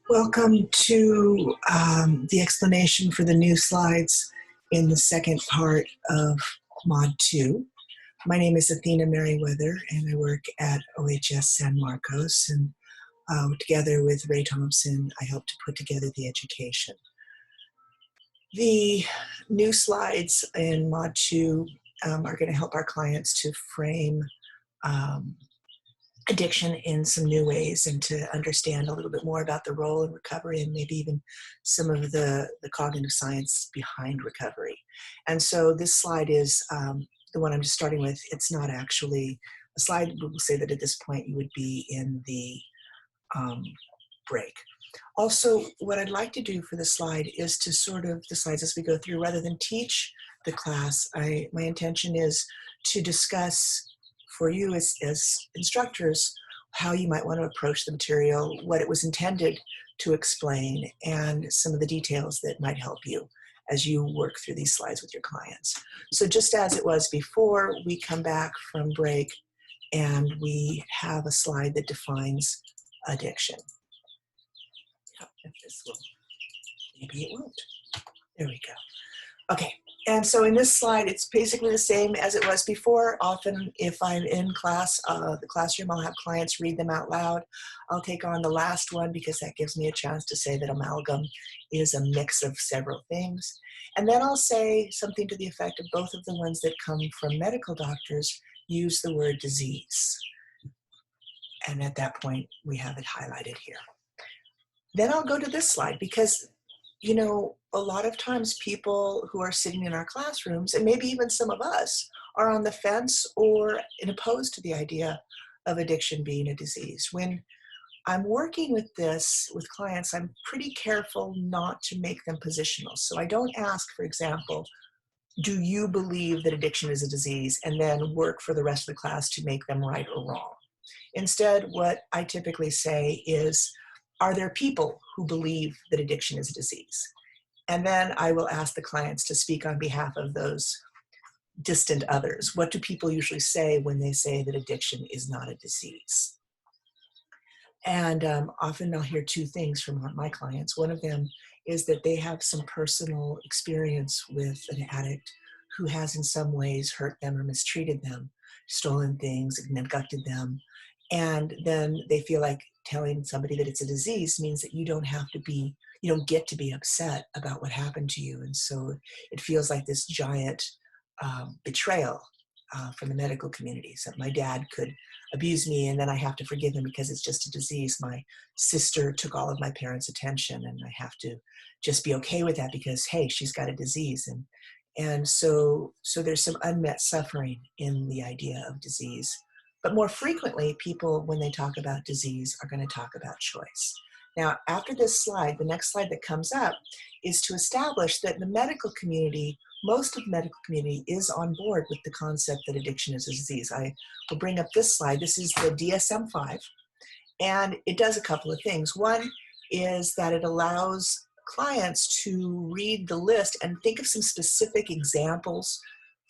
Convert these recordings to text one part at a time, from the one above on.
Welcome to the explanation for the new slides in the second part of Mod 2. My name is Athena Merriweather, and I work at OHS San Marcos. And together with Ray Thompson, I help to put together the education. The new slides in Mod 2 are going to help our clients to frame addiction in some new ways and to understand a little bit more about the role in recovery and maybe even some of the cognitive science behind recovery. And so this slide is the one I'm just starting with. It's not actually a slide. We'll say that at this point you would be in the break. Also, what I'd like to do for this slide is to sort of, the slides as we go through, rather than teach the class, my intention is to discuss for you as instructors how you might want to approach the material, what it was intended to explain, and some of the details that might help you as you work through these slides with your clients. So just as it was before, we come back from break and we have a slide that defines addiction. If this will, maybe it won't. There we go. Okay, and so in this slide, it's basically the same as it was before. Often if I'm in class, the classroom, I'll have clients read them out loud. I'll take on the last one because that gives me a chance to say that amalgam is a mix of several things. And then I'll say something to the effect of both of the ones that come from medical doctors use the word disease. And at that point, we have it highlighted here. Then I'll go to this slide because you know, a lot of times people who are sitting in our classrooms, and maybe even some of us, are on the fence or opposed to the idea of addiction being a disease. When I'm working with this with clients, I'm pretty careful not to make them positional. So I don't ask, for example, do you believe that addiction is a disease, and then work for the rest of the class to make them right or wrong. Instead, what I typically say is, are there people who believe that addiction is a disease? And then I will ask the clients to speak on behalf of those distant others. What do people usually say when they say that addiction is not a disease? And often I'll hear two things from my clients. One of them is that they have some personal experience with an addict who has in some ways hurt them or mistreated them, stolen things, neglected them. And then they feel like telling somebody that it's a disease means that you don't get to be upset about what happened to you. And so it feels like this giant betrayal from the medical community. So my dad could abuse me and then I have to forgive him because it's just a disease. My sister took all of my parents' attention and I have to just be okay with that because, hey, she's got a disease. And so there's some unmet suffering in the idea of disease. But more frequently, people, when they talk about disease, are going to talk about choice. Now, after this slide, the next slide that comes up is to establish that the medical community, most of the medical community is on board with the concept that addiction is a disease. I will bring up this slide. This is the DSM-5, and it does a couple of things. One is that it allows clients to read the list and think of some specific examples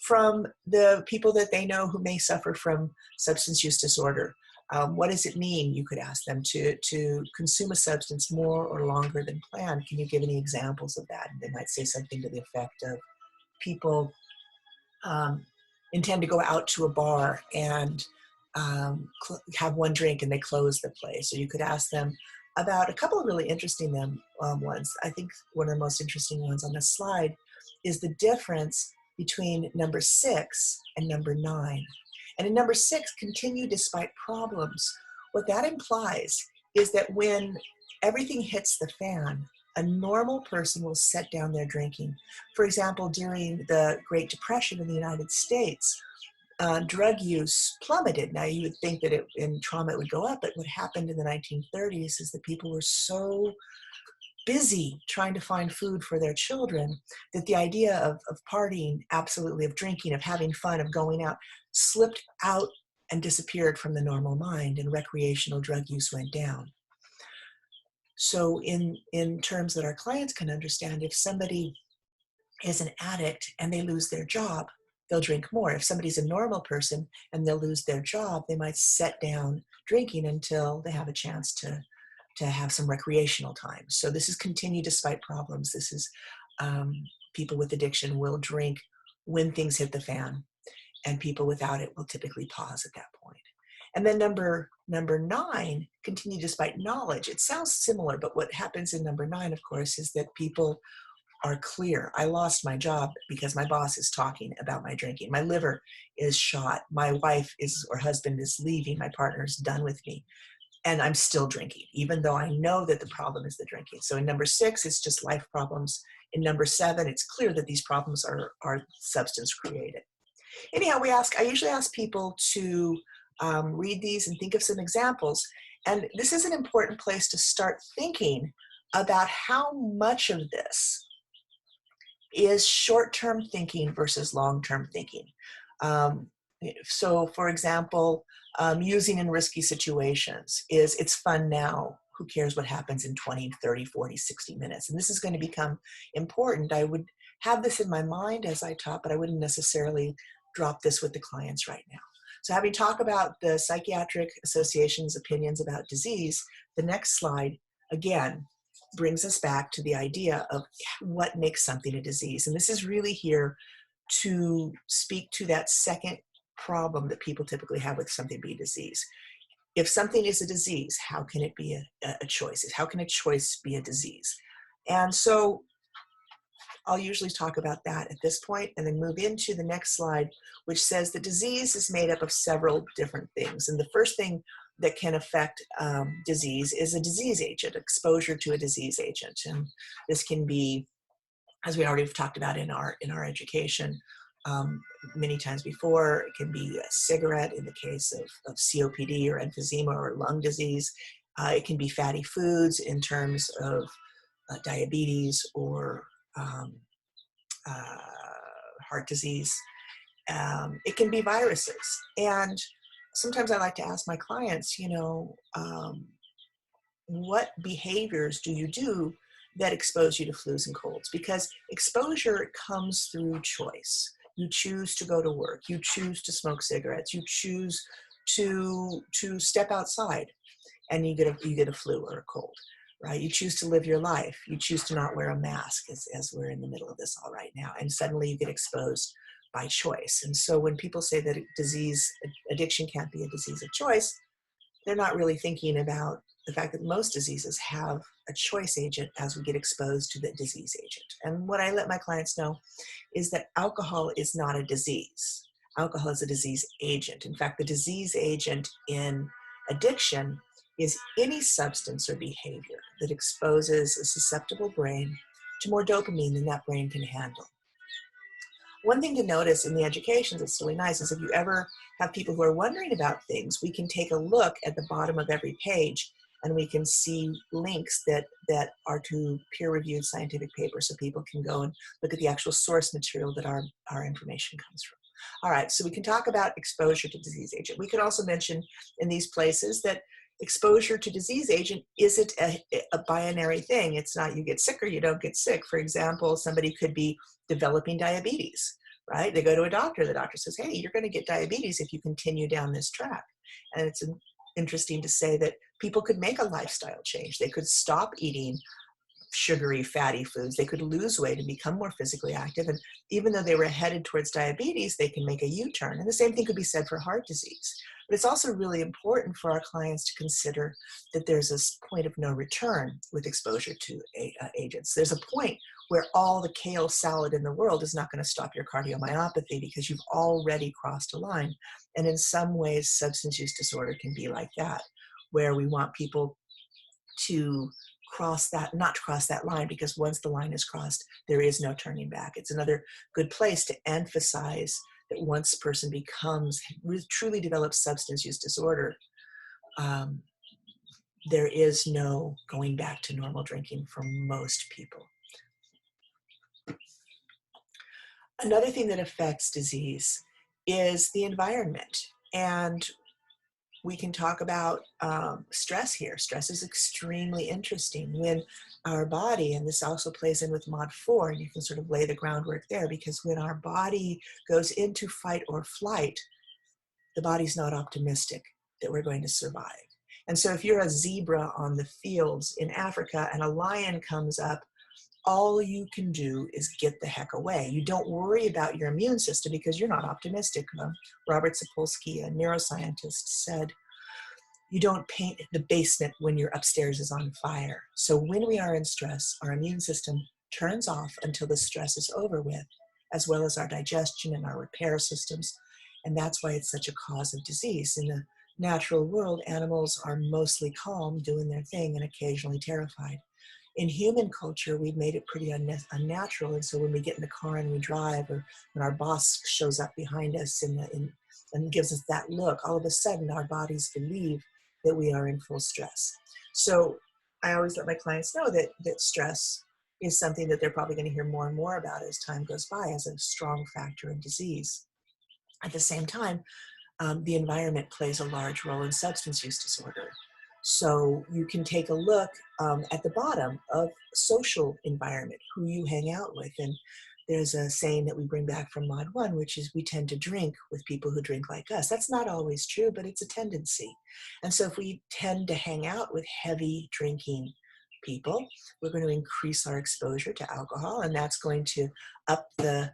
from the people that they know who may suffer from substance use disorder. What does it mean, you could ask them, to consume a substance more or longer than planned? Can you give any examples of that? And they might say something to the effect of, people intend to go out to a bar and have one drink and they close the place. So you could ask them about a couple of really interesting ones. I think one of the most interesting ones on this slide is the difference between number 6 and number 9. And in number 6, continue despite problems. What that implies is that when everything hits the fan, a normal person will set down their drinking. For example, during the Great Depression in the United States, drug use plummeted. Now you would think that in trauma it would go up, but what happened in the 1930s is that people were so busy trying to find food for their children that the idea of partying, absolutely, of drinking, of having fun, of going out, slipped out and disappeared from the normal mind, and recreational drug use went down. So in terms that our clients can understand, if somebody is an addict and they lose their job, they'll drink more. If somebody's a normal person and they'll lose their job, they might set down drinking until they have a chance to to have some recreational time. So this is continue despite problems. This is people with addiction will drink when things hit the fan, and people without it will typically pause at that point. And then number 9, continue despite knowledge. It sounds similar, but what happens in number 9, of course, is that people are clear. I lost my job because my boss is talking about my drinking. My liver is shot. My wife is or husband is leaving. My partner's done with me. And I'm still drinking, even though I know that the problem is the drinking. So in number 6, it's just life problems. In number 7, it's clear that these problems are substance created. Anyhow, I usually ask people to read these and think of some examples. And this is an important place to start thinking about how much of this is short-term thinking versus long-term thinking. So for example, using in risky situations is it's fun now. Who cares what happens in 20, 30, 40, 60 minutes? And this is going to become important. I would have this in my mind as I taught, but I wouldn't necessarily drop this with the clients right now. So having talked about the Psychiatric Association's opinions about disease, the next slide, again, brings us back to the idea of what makes something a disease. And this is really here to speak to that second problem that people typically have with something being a disease. If something is a disease, how can it be a choice? How can a choice be a disease? And so I'll usually talk about that at this point and then move into the next slide, which says the disease is made up of several different things. And the first thing that can affect disease is a disease agent, exposure to a disease agent. And this can be, as we already talked about in our education many times before, it can be a cigarette in the case of COPD or emphysema or lung disease. It can be fatty foods in terms of diabetes or heart disease. It can be viruses. And sometimes I like to ask my clients, what behaviors do you do that expose you to flus and colds? Because exposure comes through choice. You choose to go to work. You choose to smoke cigarettes. You choose to step outside, and you get a flu or a cold, right? You choose to live your life. You choose to not wear a mask, as we're in the middle of this all right now, and suddenly you get exposed by choice. And so when people say that addiction can't be a disease of choice, they're not really thinking about the fact that most diseases have a choice agent as we get exposed to the disease agent. And what I let my clients know is that alcohol is not a disease. Alcohol is a disease agent. In fact, the disease agent in addiction is any substance or behavior that exposes a susceptible brain to more dopamine than that brain can handle. One thing to notice in the educations that's really nice is if you ever have people who are wondering about things, we can take a look at the bottom of every page and we can see links that are to peer-reviewed scientific papers so people can go and look at the actual source material that our information comes from. All right, so we can talk about exposure to disease agent. We could also mention in these places that exposure to disease agent isn't a binary thing. It's not you get sick or you don't get sick. For example, somebody could be developing diabetes, right? They go to a doctor. The doctor says, hey, you're going to get diabetes if you continue down this track. And it's interesting to say that people could make a lifestyle change. They could stop eating sugary, fatty foods. They could lose weight and become more physically active. And even though they were headed towards diabetes, they can make a U-turn. And the same thing could be said for heart disease. But it's also really important for our clients to consider that there's this point of no return with exposure to agents. There's a point where all the kale salad in the world is not going to stop your cardiomyopathy because you've already crossed a line. And in some ways, substance use disorder can be like that, where we want people to not cross that line, because once the line is crossed, there is no turning back. It's another good place to emphasize that once a person truly develops substance use disorder, there is no going back to normal drinking for most people. Another thing that affects disease is the environment. And we can talk about stress here. Stress is extremely interesting when our body, and this also plays in with Mod 4, and you can sort of lay the groundwork there, because when our body goes into fight or flight, the body's not optimistic that we're going to survive. And so if you're a zebra on the fields in Africa and a lion comes up, all you can do is get the heck away. You don't worry about your immune system because you're not optimistic. Robert Sapolsky, a neuroscientist, said, you don't paint the basement when your upstairs is on fire. So when we are in stress, our immune system turns off until the stress is over with, as well as our digestion and our repair systems. And that's why it's such a cause of disease. In the natural world, animals are mostly calm, doing their thing, and occasionally terrified. In human culture, we've made it pretty unnatural. And so when we get in the car and we drive, or when our boss shows up behind us and gives us that look, all of a sudden our bodies believe that we are in full stress. So I always let my clients know that stress is something that they're probably going to hear more and more about as time goes by, as a strong factor in disease. At the same time, the environment plays a large role in substance use disorder. So you can take a look at the bottom of social environment, who you hang out with. And there's a saying that we bring back from Mod 1, which is we tend to drink with people who drink like us. That's not always true, but it's a tendency. And so if we tend to hang out with heavy drinking people, we're going to increase our exposure to alcohol, and that's going to up the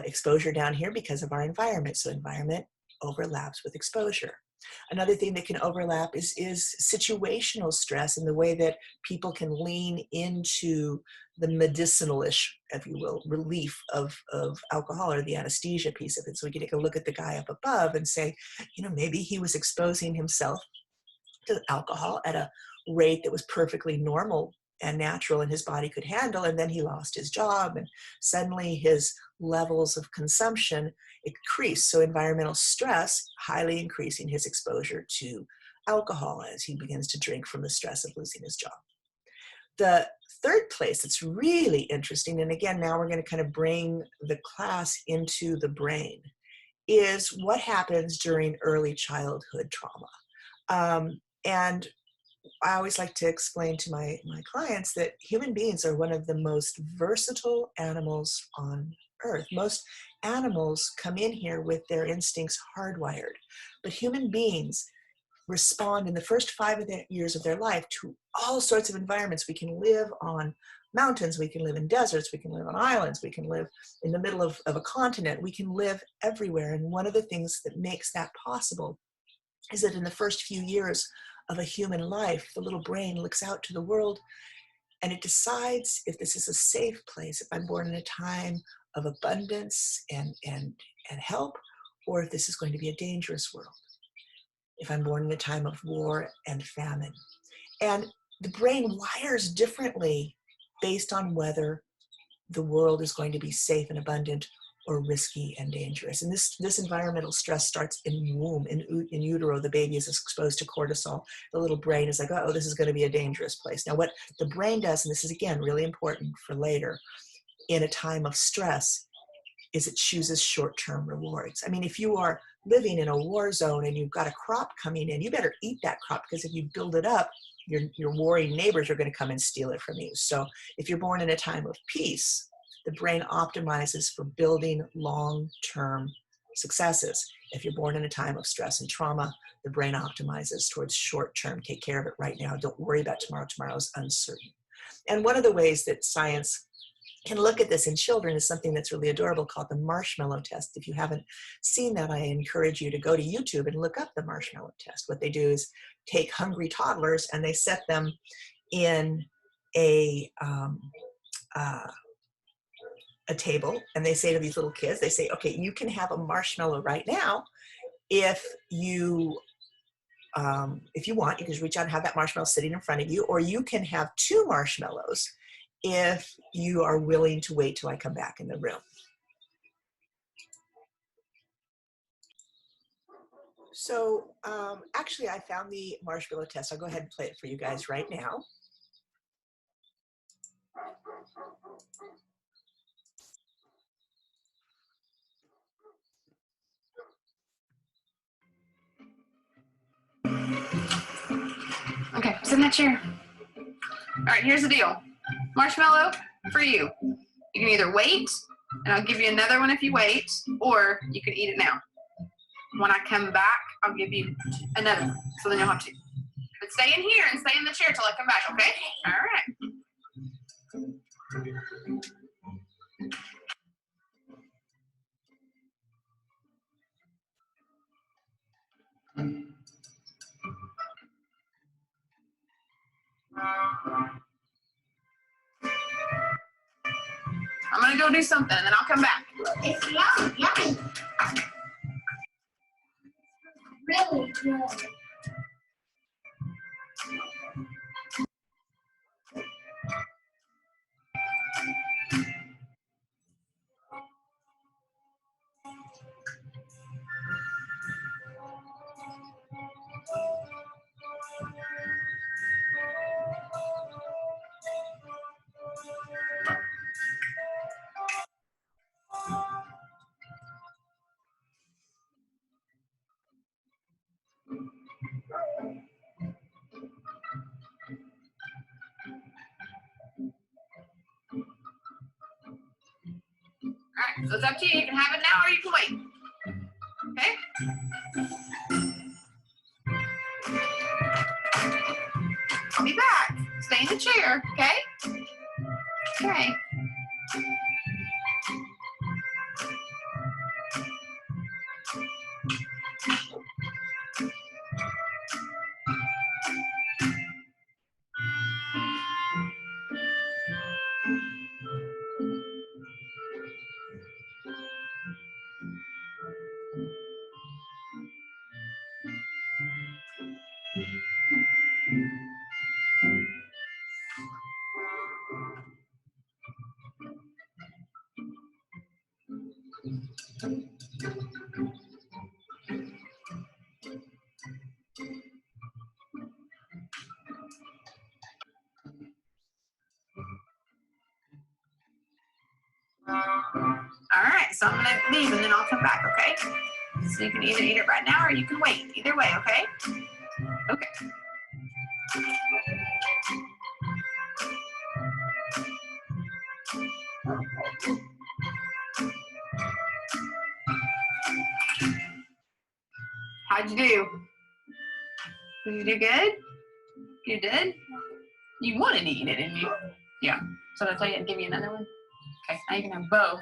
exposure down here because of our environment. So environment overlaps with exposure. Another thing that can overlap is situational stress, and the way that people can lean into the medicinal-ish, if you will, relief of alcohol, or the anesthesia piece of it. So we can take a look at the guy up above and say, maybe he was exposing himself to alcohol at a rate that was perfectly normal and natural and his body could handle, and then he lost his job, and suddenly his levels of consumption increased. So environmental stress highly increasing his exposure to alcohol as he begins to drink from the stress of losing his job. The third place that's really interesting, and again, now we're going to kind of bring the class into the brain, is what happens during early childhood trauma. And I always like to explain to my clients that human beings are one of the most versatile animals on earth. Most animals come in here with their instincts hardwired, but human beings respond in the first 5 years of their life to all sorts of environments. We can live on mountains, we can live in deserts, we can live on islands, we can live in the middle of a continent, we can live everywhere. And one of the things that makes that possible is that in the first few years of a human life, the little brain looks out to the world and it decides if this is a safe place, if I'm born in a time of abundance and help, or if this is going to be a dangerous world, if I'm born in a time of war and famine. And the brain wires differently based on whether the world is going to be safe and abundant or risky and dangerous. And this environmental stress starts in womb, in utero. The baby is exposed to cortisol. The little brain is like, oh, this is going to be a dangerous place. Now what the brain does, and this is again really important for later, in a time of stress, is it chooses short-term rewards. I mean, if you are living in a war zone and you've got a crop coming in, you better eat that crop, because if you build it up, your warring neighbors are going to come and steal it from you. So if you're born in a time of peace, the brain optimizes for building long-term successes. If you're born in a time of stress and trauma, the brain optimizes towards short-term, take care of it right now, don't worry about tomorrow, tomorrow is uncertain. And one of the ways that science can look at this in children is something that's really adorable called the marshmallow test. If you haven't seen that, I encourage you to go to YouTube and look up the marshmallow test. What they do is take hungry toddlers and they set them in a table, and they say to these little kids, they say, okay, you can have a marshmallow right now if you want. You can just reach out and have that marshmallow sitting in front of you, or you can have 2 marshmallows if you are willing to wait till I come back in the room. So actually I found the marshmallow test. I'll go ahead and play it for you guys right now. Okay, sit in that chair. All right, here's the deal. Marshmallow for you. You can either wait, and I'll give you another one if you wait, or you can eat it now. When I come back, I'll give you another one, so then you'll have 2. stay in here and stay in the chair till I come back, okay? All right. I'm gonna go do something and then I'll come back. It's yummy. Really good. All right, so it's up to you. You can have it now or you can wait. Okay? I'll be back. Stay in the chair, okay? Okay. All right, so I'm gonna leave and then I'll come back, okay? So you can either eat it right now or you can wait. Either way, okay? Okay. How'd you do? Did you do good? You did? You wanted to eat it, didn't you? Yeah. So did I tell you I'd give you another one? Okay, now you can have both.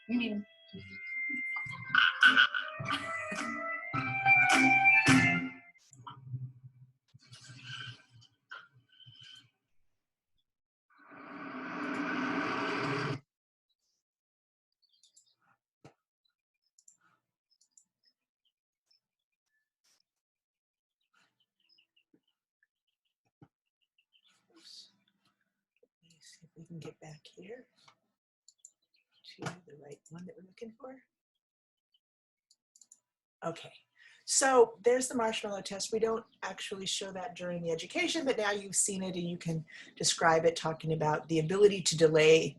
You need them. Let me see if we can get back here to the right one that we're looking for. Okay, so there's the marshmallow test. We don't actually show that during the education, but now you've seen it and you can describe it, talking about the ability to delay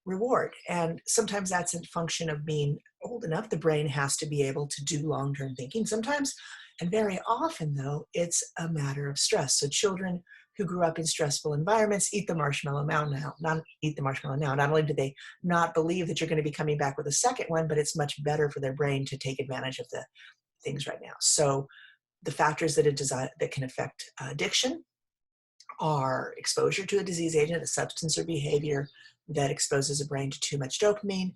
reward. And sometimes that's a function of being old enough. The brain has to be able to do long-term thinking. Sometimes, and very often though, it's a matter of stress. So children who grew up in stressful environments eat the marshmallow now, not eat the marshmallow now. Not only do they not believe that you're going to be coming back with a second one, but it's much better for their brain to take advantage of the things right now. So the factors that can affect addiction are exposure to a disease agent, a substance or behavior that exposes a brain to too much dopamine,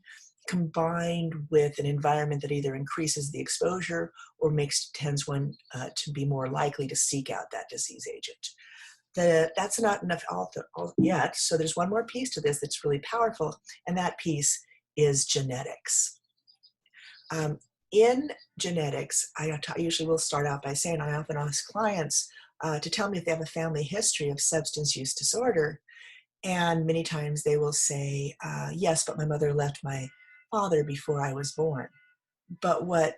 combined with an environment that either increases the exposure or tends one to be more likely to seek out that disease agent. That's not enough yet, so there's one more piece to this that's really powerful, and that piece is genetics. In genetics, I usually will start out by saying I often ask clients to tell me if they have a family history of substance use disorder, and many times they will say, yes, but my mother left my father before I was born. But what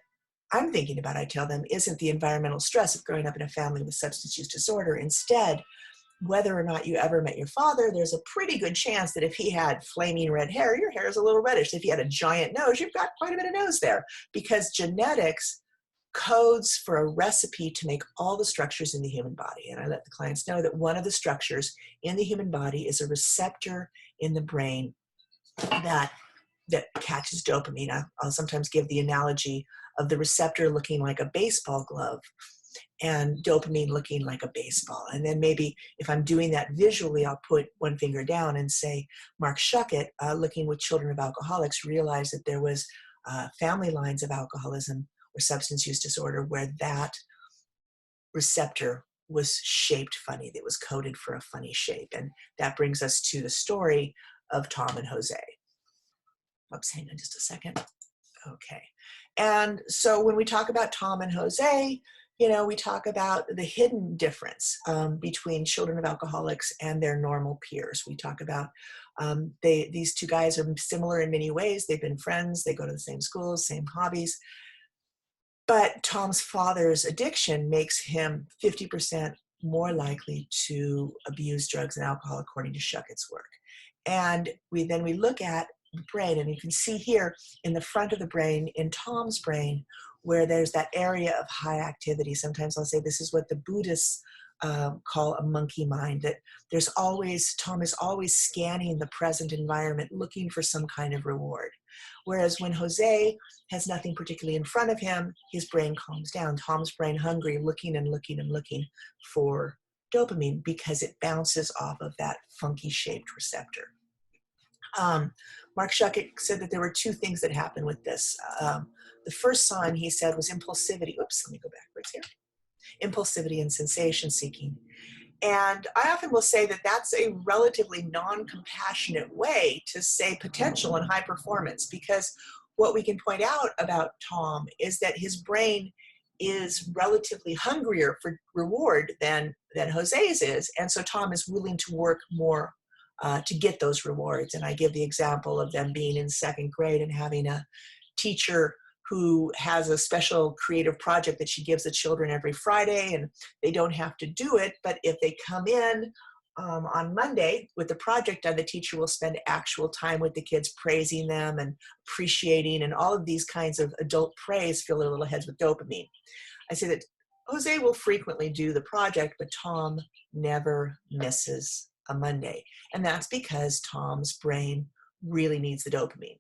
I'm thinking about, I tell them, isn't the environmental stress of growing up in a family with substance use disorder. Instead, whether or not you ever met your father, there's a pretty good chance that if he had flaming red hair, your hair is a little reddish. If he had a giant nose, you've got quite a bit of nose there, because genetics codes for a recipe to make all the structures in the human body. And I let the clients know that one of the structures in the human body is a receptor in the brain that catches dopamine. I'll sometimes give the analogy of the receptor looking like a baseball glove. and dopamine looking like a baseball. And then maybe if I'm doing that visually, I'll put one finger down and say, Mark Shuckett, looking with children of alcoholics, realized that there was family lines of alcoholism or substance use disorder where that receptor was shaped funny. It was coded for a funny shape. And that brings us to the story of Tom and Jose. Oops, hang on just a second. Okay. And so when we talk about Tom and Jose, we talk about the hidden difference between children of alcoholics and their normal peers. We talk about these two guys are similar in many ways. They've been friends. They go to the same schools, same hobbies. But Tom's father's addiction makes him 50% more likely to abuse drugs and alcohol, according to Shuckett's work. And we look at the brain, and you can see here in the front of the brain, in Tom's brain, where there's that area of high activity. Sometimes I'll say this is what the Buddhists call a monkey mind, that Tom is always scanning the present environment, looking for some kind of reward. Whereas when Jose has nothing particularly in front of him, his brain calms down. Tom's brain hungry, looking and looking and looking for dopamine because it bounces off of that funky shaped receptor. Mark Shuckett said that there were two things that happened with this. The first sign, he said, was impulsivity. Oops, let me go backwards here. Impulsivity and sensation seeking. And I often will say that that's a relatively non-compassionate way to say potential and high performance, because what we can point out about Tom is that his brain is relatively hungrier for reward than Jose's is. And so Tom is willing to work more to get those rewards. And I give the example of them being in second grade and having a teacher who has a special creative project that she gives the children every Friday, and they don't have to do it, but if they come in on Monday with the project done, the teacher will spend actual time with the kids, praising them and appreciating, and all of these kinds of adult praise fill their little heads with dopamine. I say that Jose will frequently do the project, but Tom never misses a Monday. And that's because Tom's brain really needs the dopamine.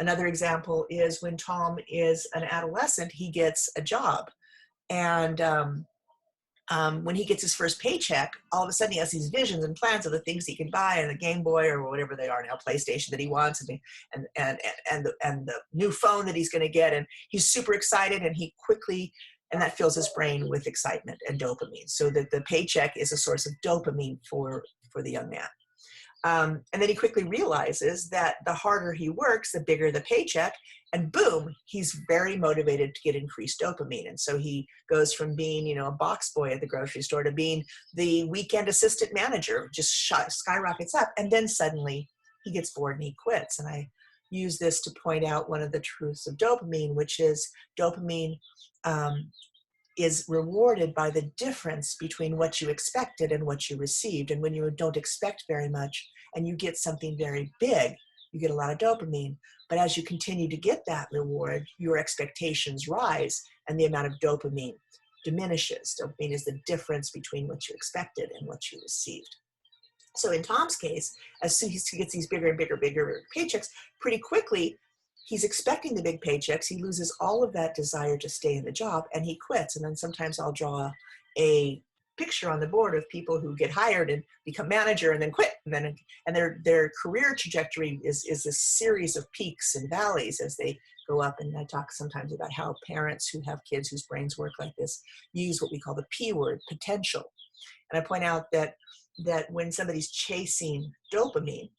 Another example is when Tom is an adolescent, he gets a job. And when he gets his first paycheck, all of a sudden he has these visions and plans of the things he can buy, and the Game Boy or whatever they are now, PlayStation that he wants, and the new phone that he's going to get. And he's super excited, and and that fills his brain with excitement and dopamine. So that the paycheck is a source of dopamine for the young man. And then he quickly realizes that the harder he works, the bigger the paycheck, and boom, he's very motivated to get increased dopamine. And so he goes from being, a box boy at the grocery store to being the weekend assistant manager, just skyrockets up. And then suddenly he gets bored and he quits. And I use this to point out one of the truths of dopamine, which is dopamine is rewarded by the difference between what you expected and what you received. And when you don't expect very much and you get something very big, you get a lot of dopamine. But as you continue to get that reward, your expectations rise and the amount of dopamine diminishes. Dopamine is the difference between what you expected and what you received. So in Tom's case, as soon as he gets these bigger and bigger paychecks, pretty quickly, he's expecting the big paychecks. He loses all of that desire to stay in the job, and he quits. And then sometimes I'll draw a picture on the board of people who get hired and become manager and then quit. And their career trajectory is this series of peaks and valleys as they go up. And I talk sometimes about how parents who have kids whose brains work like this use what we call the P word, potential. And I point out that when somebody's chasing dopamine,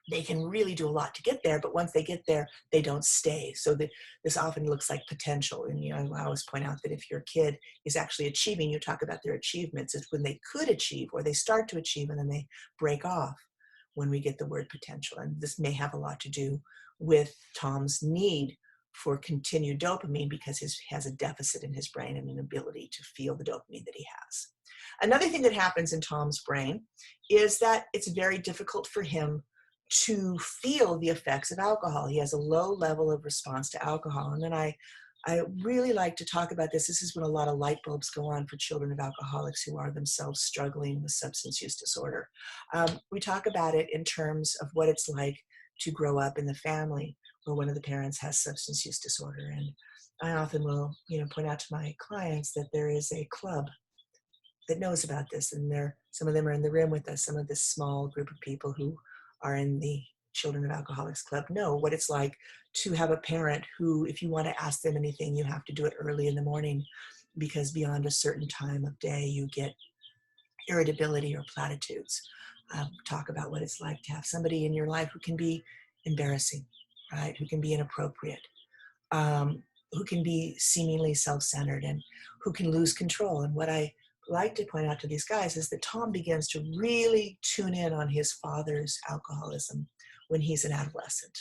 they can really do a lot to get there, but once they get there, they don't stay. So this often looks like potential. And I always point out that if your kid is actually achieving, you talk about their achievements, it's when they could achieve or they start to achieve and then they break off when we get the word potential. And this may have a lot to do with Tom's need for continued dopamine because he has a deficit in his brain and an ability to feel the dopamine that he has. Another thing that happens in Tom's brain is that it's very difficult for him to feel the effects of alcohol. He has a low level of response to alcohol. And then I really like to talk about this. This is when a lot of light bulbs go on for children of alcoholics who are themselves struggling with substance use disorder. We talk about it in terms of what it's like to grow up in the family where one of the parents has substance use disorder. I often will, point out to my clients that there is a club that knows about this, and some of them are in the room with us. Some of this small group of people who are in the Children of Alcoholics Club know what it's like to have a parent who, if you want to ask them anything, you have to do it early in the morning, because beyond a certain time of day, you get irritability or platitudes. Talk about what it's like to have somebody in your life who can be embarrassing, right? Who can be inappropriate, who can be seemingly self-centered, and who can lose control. And what I like to point out to these guys is that Tom begins to really tune in on his father's alcoholism when he's an adolescent.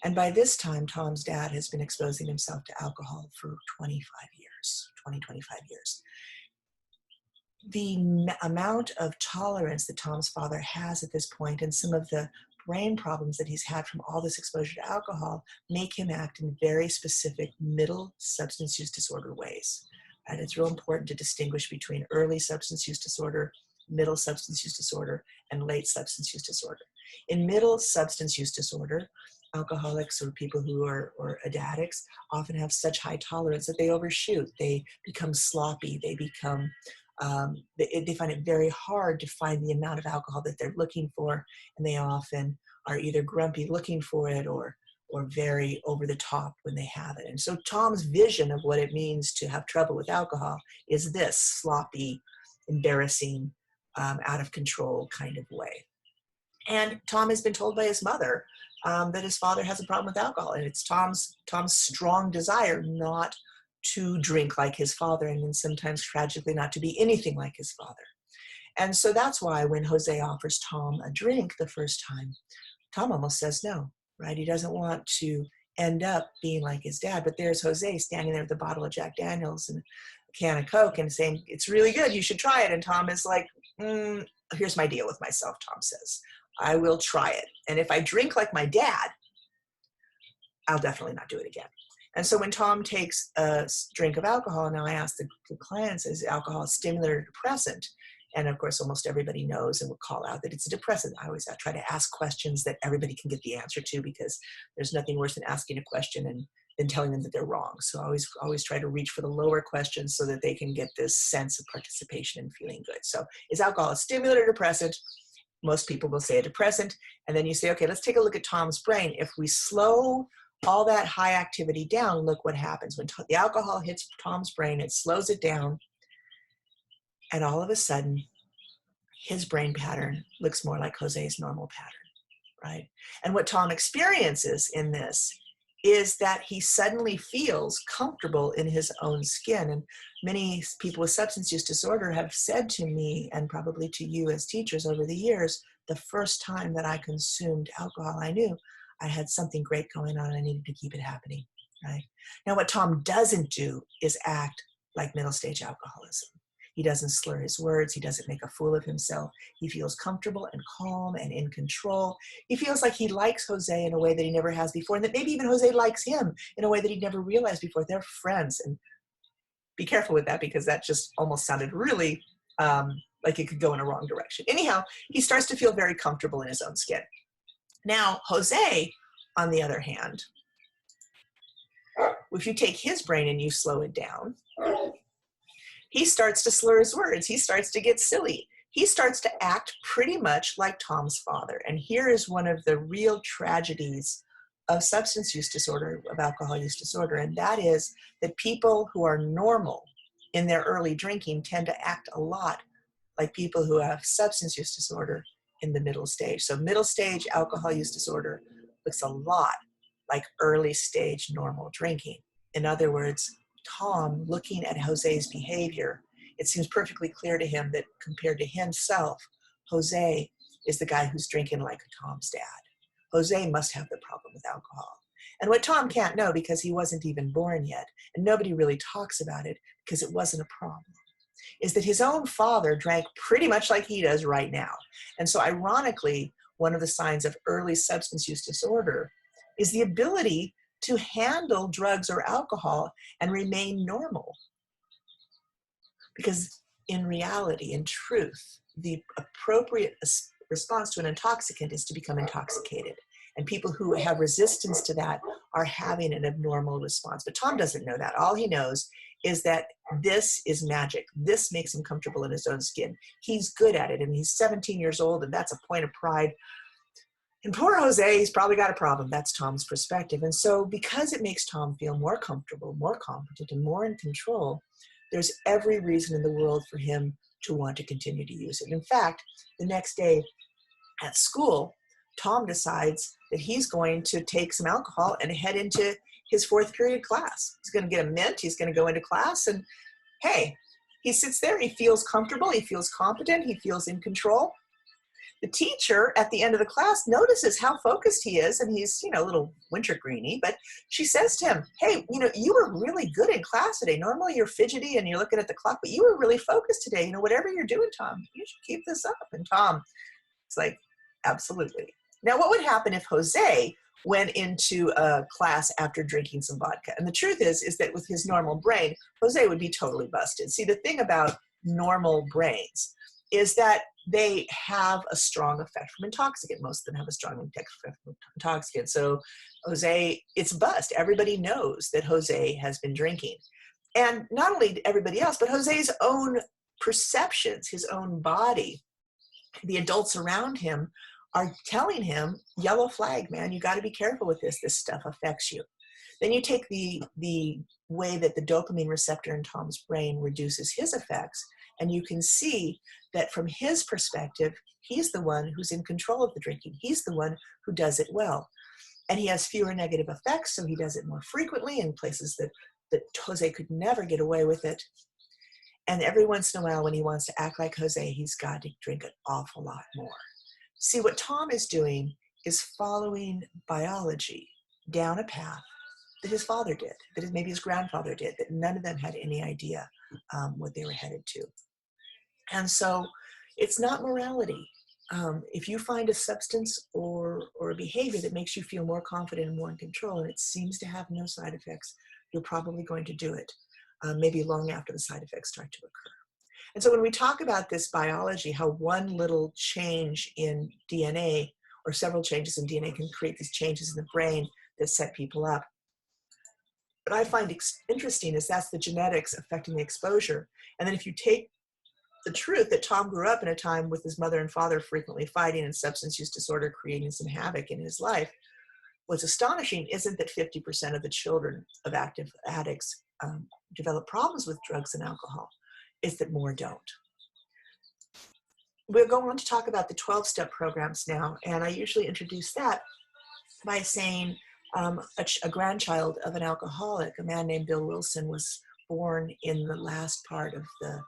And by this time, Tom's dad has been exposing himself to alcohol for 25 years. The amount of tolerance that Tom's father has at this point, and some of the brain problems that he's had from all this exposure to alcohol, make him act in very specific middle substance use disorder ways. And it's real important to distinguish between early substance use disorder, middle substance use disorder, and late substance use disorder. In middle substance use disorder, alcoholics or people who are addicts often have such high tolerance that they overshoot. They become sloppy. They become they find it very hard to find the amount of alcohol that they're looking for, and they often are either grumpy looking for it or very over the top when they have it. And so Tom's vision of what it means to have trouble with alcohol is this sloppy, embarrassing, out of control kind of way. And Tom has been told by his mother that his father has a problem with alcohol, and it's Tom's strong desire not to drink like his father, and then sometimes tragically not to be anything like his father. And so that's why when Jose offers Tom a drink the first time, Tom almost says no, right? He doesn't want to end up being like his dad, but there's Jose standing there with a bottle of Jack Daniels and a can of Coke and saying, it's really good, you should try it. And Tom is like, here's my deal with myself, Tom says. I will try it. And if I drink like my dad, I'll definitely not do it again. And so when Tom takes a drink of alcohol, now I ask the clients, is alcohol a stimulant or depressant? And of course, almost everybody knows and will call out that it's a depressant. I always try to ask questions that everybody can get the answer to, because there's nothing worse than asking a question and then telling them that they're wrong. So I always try to reach for the lower questions so that they can get this sense of participation and feeling good. So is alcohol a stimulant or depressant? Most people will say a depressant. And then you say, okay, let's take a look at Tom's brain. If we slow all that high activity down, look what happens. When the alcohol hits Tom's brain, it slows it down. And all of a sudden, his brain pattern looks more like Jose's normal pattern, right? And what Tom experiences in this is that he suddenly feels comfortable in his own skin. And many people with substance use disorder have said to me, and probably to you as teachers over the years, the first time that I consumed alcohol, I knew I had something great going on and I needed to keep it happening, right? Now, what Tom doesn't do is act like middle stage alcoholism. He doesn't slur his words. He doesn't make a fool of himself. He feels comfortable and calm and in control. He feels like he likes Jose in a way that he never has before, and that maybe even Jose likes him in a way that he never realized before. They're friends, and be careful with that, because that just almost sounded really like it could go in a wrong direction. Anyhow, he starts to feel very comfortable in his own skin. Now, Jose, on the other hand, if you take his brain and you slow it down, he starts to slur his words. He starts to get silly. He starts to act pretty much like Tom's father. And here is one of the real tragedies of substance use disorder, of alcohol use disorder, and that is that people who are normal in their early drinking tend to act a lot like people who have substance use disorder in the middle stage. So middle stage alcohol use disorder looks a lot like early stage normal drinking. In other words, Tom, looking at Jose's behavior, it seems perfectly clear to him that compared to himself, Jose is the guy who's drinking like Tom's dad. Jose must have the problem with alcohol. And what Tom can't know, because he wasn't even born yet, and nobody really talks about it because it wasn't a problem, is that his own father drank pretty much like he does right now. And so ironically, one of the signs of early substance use disorder is the ability to handle drugs or alcohol and remain normal. Because in reality, in truth, the appropriate response to an intoxicant is to become intoxicated. And people who have resistance to that are having an abnormal response. But Tom doesn't know that. All he knows is that this is magic. This makes him comfortable in his own skin. He's good at it, and he's 17 years old, and that's a point of pride. And poor Jose, he's probably got a problem. That's Tom's perspective. And so because it makes Tom feel more comfortable, more competent, and more in control, there's every reason in the world for him to want to continue to use it. In fact, the next day at school, Tom decides that he's going to take some alcohol and head into his fourth period class. He's going to get a mint. He's going to go into class, and hey, he sits there. He feels comfortable. He feels competent. He feels in control. The teacher at the end of the class notices how focused he is, and he's, a little wintergreeny, but she says to him, hey, you were really good in class today. Normally you're fidgety and you're looking at the clock, but you were really focused today. Whatever you're doing, Tom, you should keep this up. And Tom is like, absolutely. Now, what would happen if Jose went into a class after drinking some vodka? And the truth is that with his normal brain, Jose would be totally busted. See, the thing about normal brains is that they have a strong effect from intoxicant. Most of them have a strong effect from intoxicant. So Jose, it's a bust. Everybody knows that Jose has been drinking. And not only everybody else, but Jose's own perceptions, his own body, the adults around him are telling him, yellow flag, man, you got to be careful with this. This stuff affects you. Then you take the way that the dopamine receptor in Tom's brain reduces his effects, and you can see that from his perspective, he's the one who's in control of the drinking. He's the one who does it well. And he has fewer negative effects, so he does it more frequently in places that Jose could never get away with it. And every once in a while, when he wants to act like Jose, he's got to drink an awful lot more. See, what Tom is doing is following biology down a path that his father did, that maybe his grandfather did, that none of them had any idea what they were headed to. And so it's not morality. If you find a substance or a behavior that makes you feel more confident and more in control, and it seems to have no side effects, you're probably going to do it, maybe long after the side effects start to occur. And so when we talk about this biology, how one little change in DNA or several changes in DNA can create these changes in the brain that set people up, what I find interesting is that's the genetics affecting the exposure. And then if you take the truth that Tom grew up in a time with his mother and father frequently fighting and substance use disorder creating some havoc in his life, what's astonishing isn't that 50% of the children of active addicts develop problems with drugs and alcohol. It's that more don't. We'll go on to talk about the 12-step programs now, and I usually introduce that by saying a grandchild of an alcoholic, a man named Bill Wilson, was born in the last part of the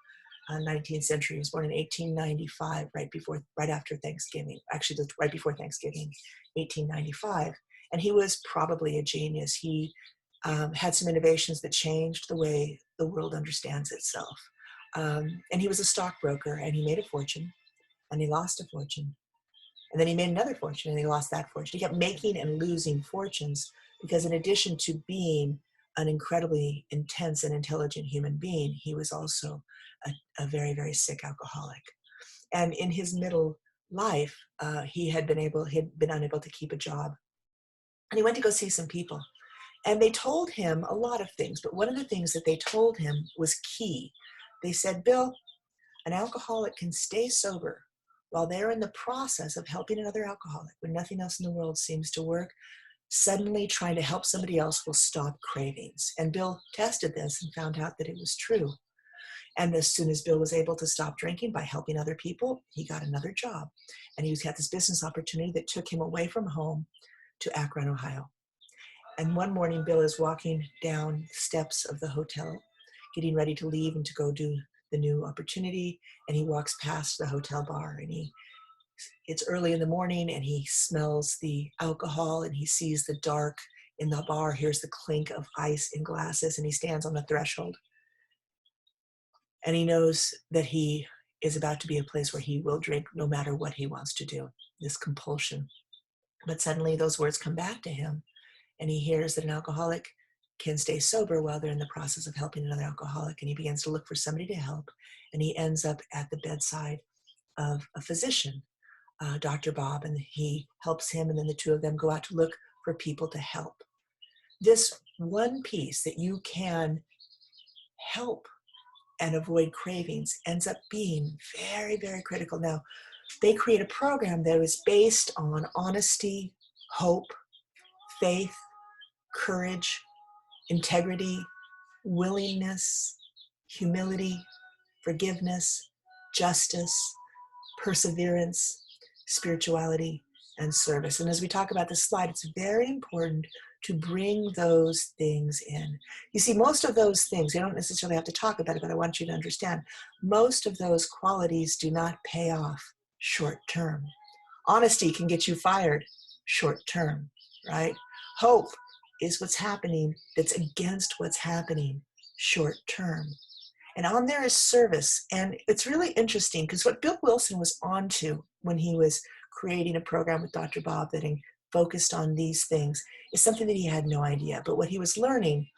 19th century. He was born in 1895, right after Thanksgiving, actually right before Thanksgiving, 1895. And he was probably a genius. He had some innovations that changed the way the world understands itself. And he was a stockbroker, and he made a fortune, and he lost a fortune. And then he made another fortune, and he lost that fortune. He kept making and losing fortunes because in addition to being an incredibly intense and intelligent human being, he was also a very, very sick alcoholic. And in his middle life, he had been unable to keep a job. And he went to go see some people. And they told him a lot of things, but one of the things that they told him was key. They said, Bill, an alcoholic can stay sober while they're in the process of helping another alcoholic. When nothing else in the world seems to work, suddenly trying to help somebody else will stop cravings. And Bill tested this and found out that it was true. And as soon as Bill was able to stop drinking by helping other people, he got another job. And he had this business opportunity that took him away from home to Akron, Ohio. And one morning, Bill is walking down the steps of the hotel, getting ready to leave and to go do the new opportunity. And he walks past the hotel bar, and it's early in the morning, and he smells the alcohol, and he sees the dark in the bar, hears the clink of ice in glasses, and he stands on the threshold. And he knows that he is about to be a place where he will drink no matter what he wants to do, this compulsion. But suddenly those words come back to him, and he hears that an alcoholic can stay sober while they're in the process of helping another alcoholic, and he begins to look for somebody to help, and he ends up at the bedside of a physician Dr. Bob, and he helps him, and then the two of them go out to look for people to help. This one piece that you can help and avoid cravings ends up being very, very critical. Now, they create a program that is based on honesty, hope, faith, courage, integrity, willingness, humility, forgiveness, justice, perseverance, spirituality, and service. And as we talk about this slide, it's very important to bring those things in. You see, most of those things, you don't necessarily have to talk about it, but I want you to understand, most of those qualities do not pay off short term. Honesty can get you fired short term, right? Hope is what's happening that's against what's happening short term. And on there is service. And it's really interesting because what Bill Wilson was onto when he was creating a program with Dr. Bob that focused on these things is something that he had no idea. But what he was learning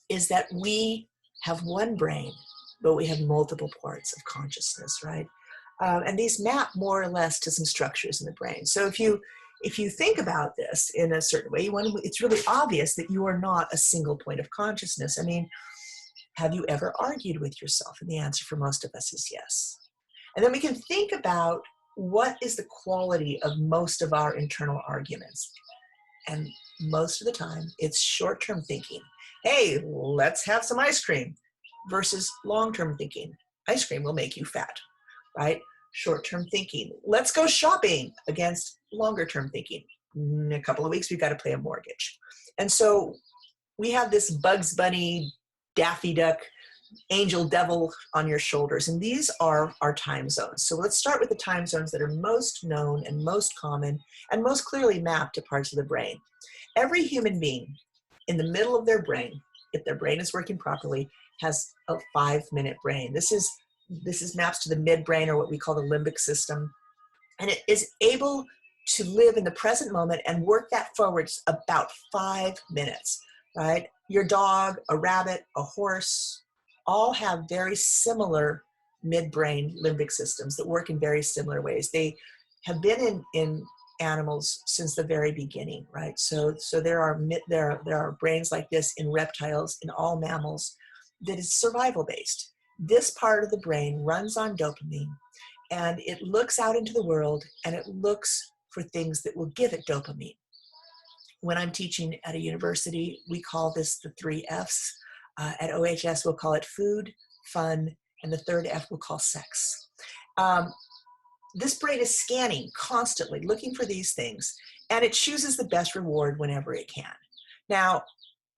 is that we have one brain, but we have multiple parts of consciousness, right? And these map more or less to some structures in the brain. So if you think about this in a certain way, it's really obvious that you are not a single point of consciousness. I mean, have you ever argued with yourself? And the answer for most of us is yes. And then we can think about what is the quality of most of our internal arguments. And most of the time, it's short-term thinking. Hey, let's have some ice cream, versus long-term thinking. Ice cream will make you fat, right? Short-term thinking. Let's go shopping, against longer-term thinking. In a couple of weeks, we've got to pay a mortgage. And so we have this Bugs Bunny, Daffy Duck, angel devil on your shoulders. And these are our time zones. So let's start with the time zones that are most known and most common and most clearly mapped to parts of the brain. Every human being in the middle of their brain, if their brain is working properly, has a 5-minute brain. This is maps to the midbrain, or what we call the limbic system. And it is able to live in the present moment and work that forwards about 5 minutes, right? Your dog, a rabbit, a horse, all have very similar midbrain limbic systems that work in very similar ways. They have been in animals since the very beginning, right? So there are brains like this in reptiles, in all mammals, that is survival based. This part of the brain runs on dopamine, and it looks out into the world and it looks for things that will give it dopamine. When I'm teaching at a university, we call this the 3 Fs. At OHS, we'll call it food, fun, and the third F we'll call sex. This brain is scanning constantly, looking for these things, and it chooses the best reward whenever it can. Now,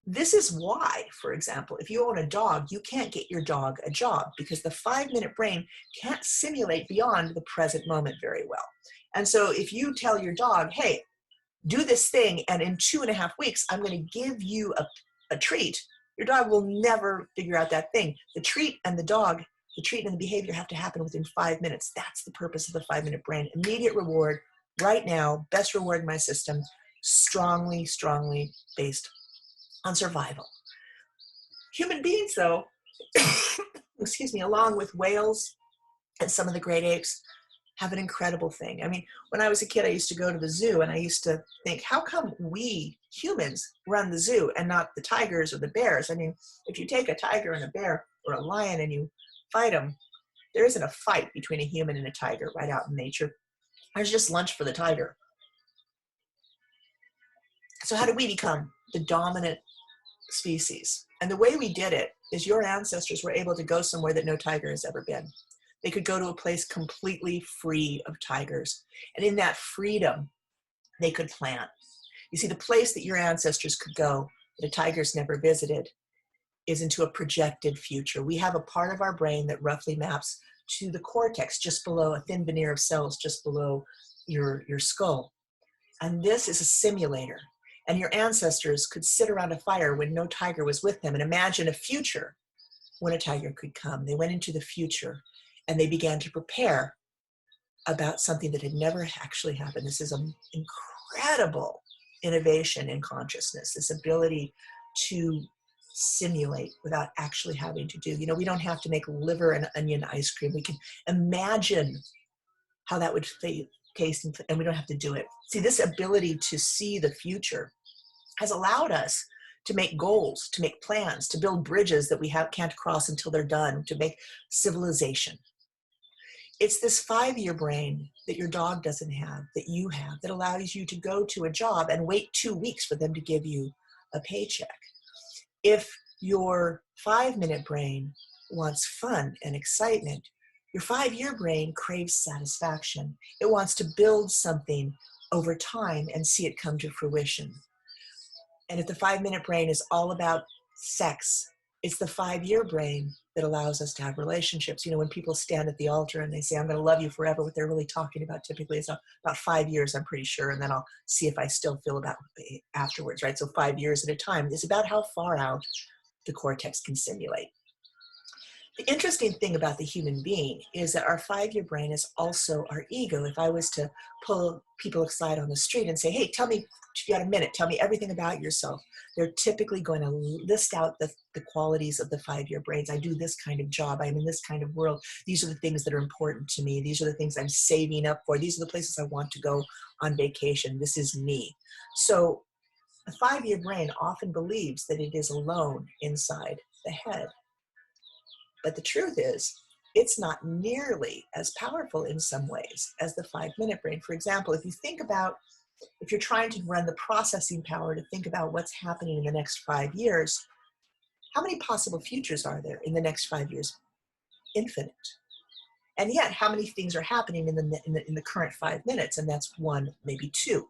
this is why, for example, if you own a dog, you can't get your dog a job, because the 5-minute brain can't simulate beyond the present moment very well. And so if you tell your dog, hey, do this thing, and in 2.5 weeks, I'm going to give you a treat, your dog will never figure out that thing. The treat and the behavior have to happen within 5 minutes. That's the purpose of the 5-minute brain. Immediate reward, right now, best reward in my system, strongly, strongly based on survival. Human beings, though, excuse me, along with whales and some of the great apes, have an incredible thing. I mean, when I was a kid, I used to go to the zoo, and I used to think, how come we humans run the zoo and not the tigers or the bears? I mean, if you take a tiger and a bear or a lion and you fight them, there isn't a fight between a human and a tiger right out in nature. There's just lunch for the tiger. So how did we become the dominant species? And the way we did it is your ancestors were able to go somewhere that no tiger has ever been. They could go to a place completely free of tigers. And in that freedom, they could plant. You see, the place that your ancestors could go that a tiger's never visited is into a projected future. We have a part of our brain that roughly maps to the cortex, just below a thin veneer of cells, just below your skull. And this is a simulator. And your ancestors could sit around a fire when no tiger was with them and imagine a future when a tiger could come. They went into the future and they began to prepare about something that had never actually happened. This is an incredible innovation in consciousness, this ability to simulate without actually having to do. You know, we don't have to make liver and onion ice cream. We can imagine how that would taste, and we don't have to do it. See, this ability to see the future has allowed us to make goals, to make plans, to build bridges that we can't cross until they're done, to make civilization. It's this 5-year brain that your dog doesn't have, that you have, that allows you to go to a job and wait 2 weeks for them to give you a paycheck. If your 5-minute brain wants fun and excitement, your 5-year brain craves satisfaction. It wants to build something over time and see it come to fruition. And if the 5-minute brain is all about sex, it's the 5-year brain that allows us to have relationships. You know, when people stand at the altar and they say, I'm going to love you forever, what they're really talking about typically is about 5 years, I'm pretty sure, and then I'll see if I still feel about it afterwards, right? So 5 years at a time is about how far out the cortex can simulate. The interesting thing about the human being is that our 5-year brain is also our ego. If I was to pull people aside on the street and say, hey, tell me, if you got a minute, tell me everything about yourself, they're typically going to list out the qualities of the 5-year brains. I do this kind of job. I'm in this kind of world. These are the things that are important to me. These are the things I'm saving up for. These are the places I want to go on vacation. This is me. So the 5-year brain often believes that it is alone inside the head. But the truth is, it's not nearly as powerful in some ways as the 5-minute brain. For example, if you're trying to run the processing power to think about what's happening in the next 5 years, how many possible futures are there in the next 5 years? Infinite. And yet, how many things are happening in the current 5 minutes? And that's 1, maybe 2.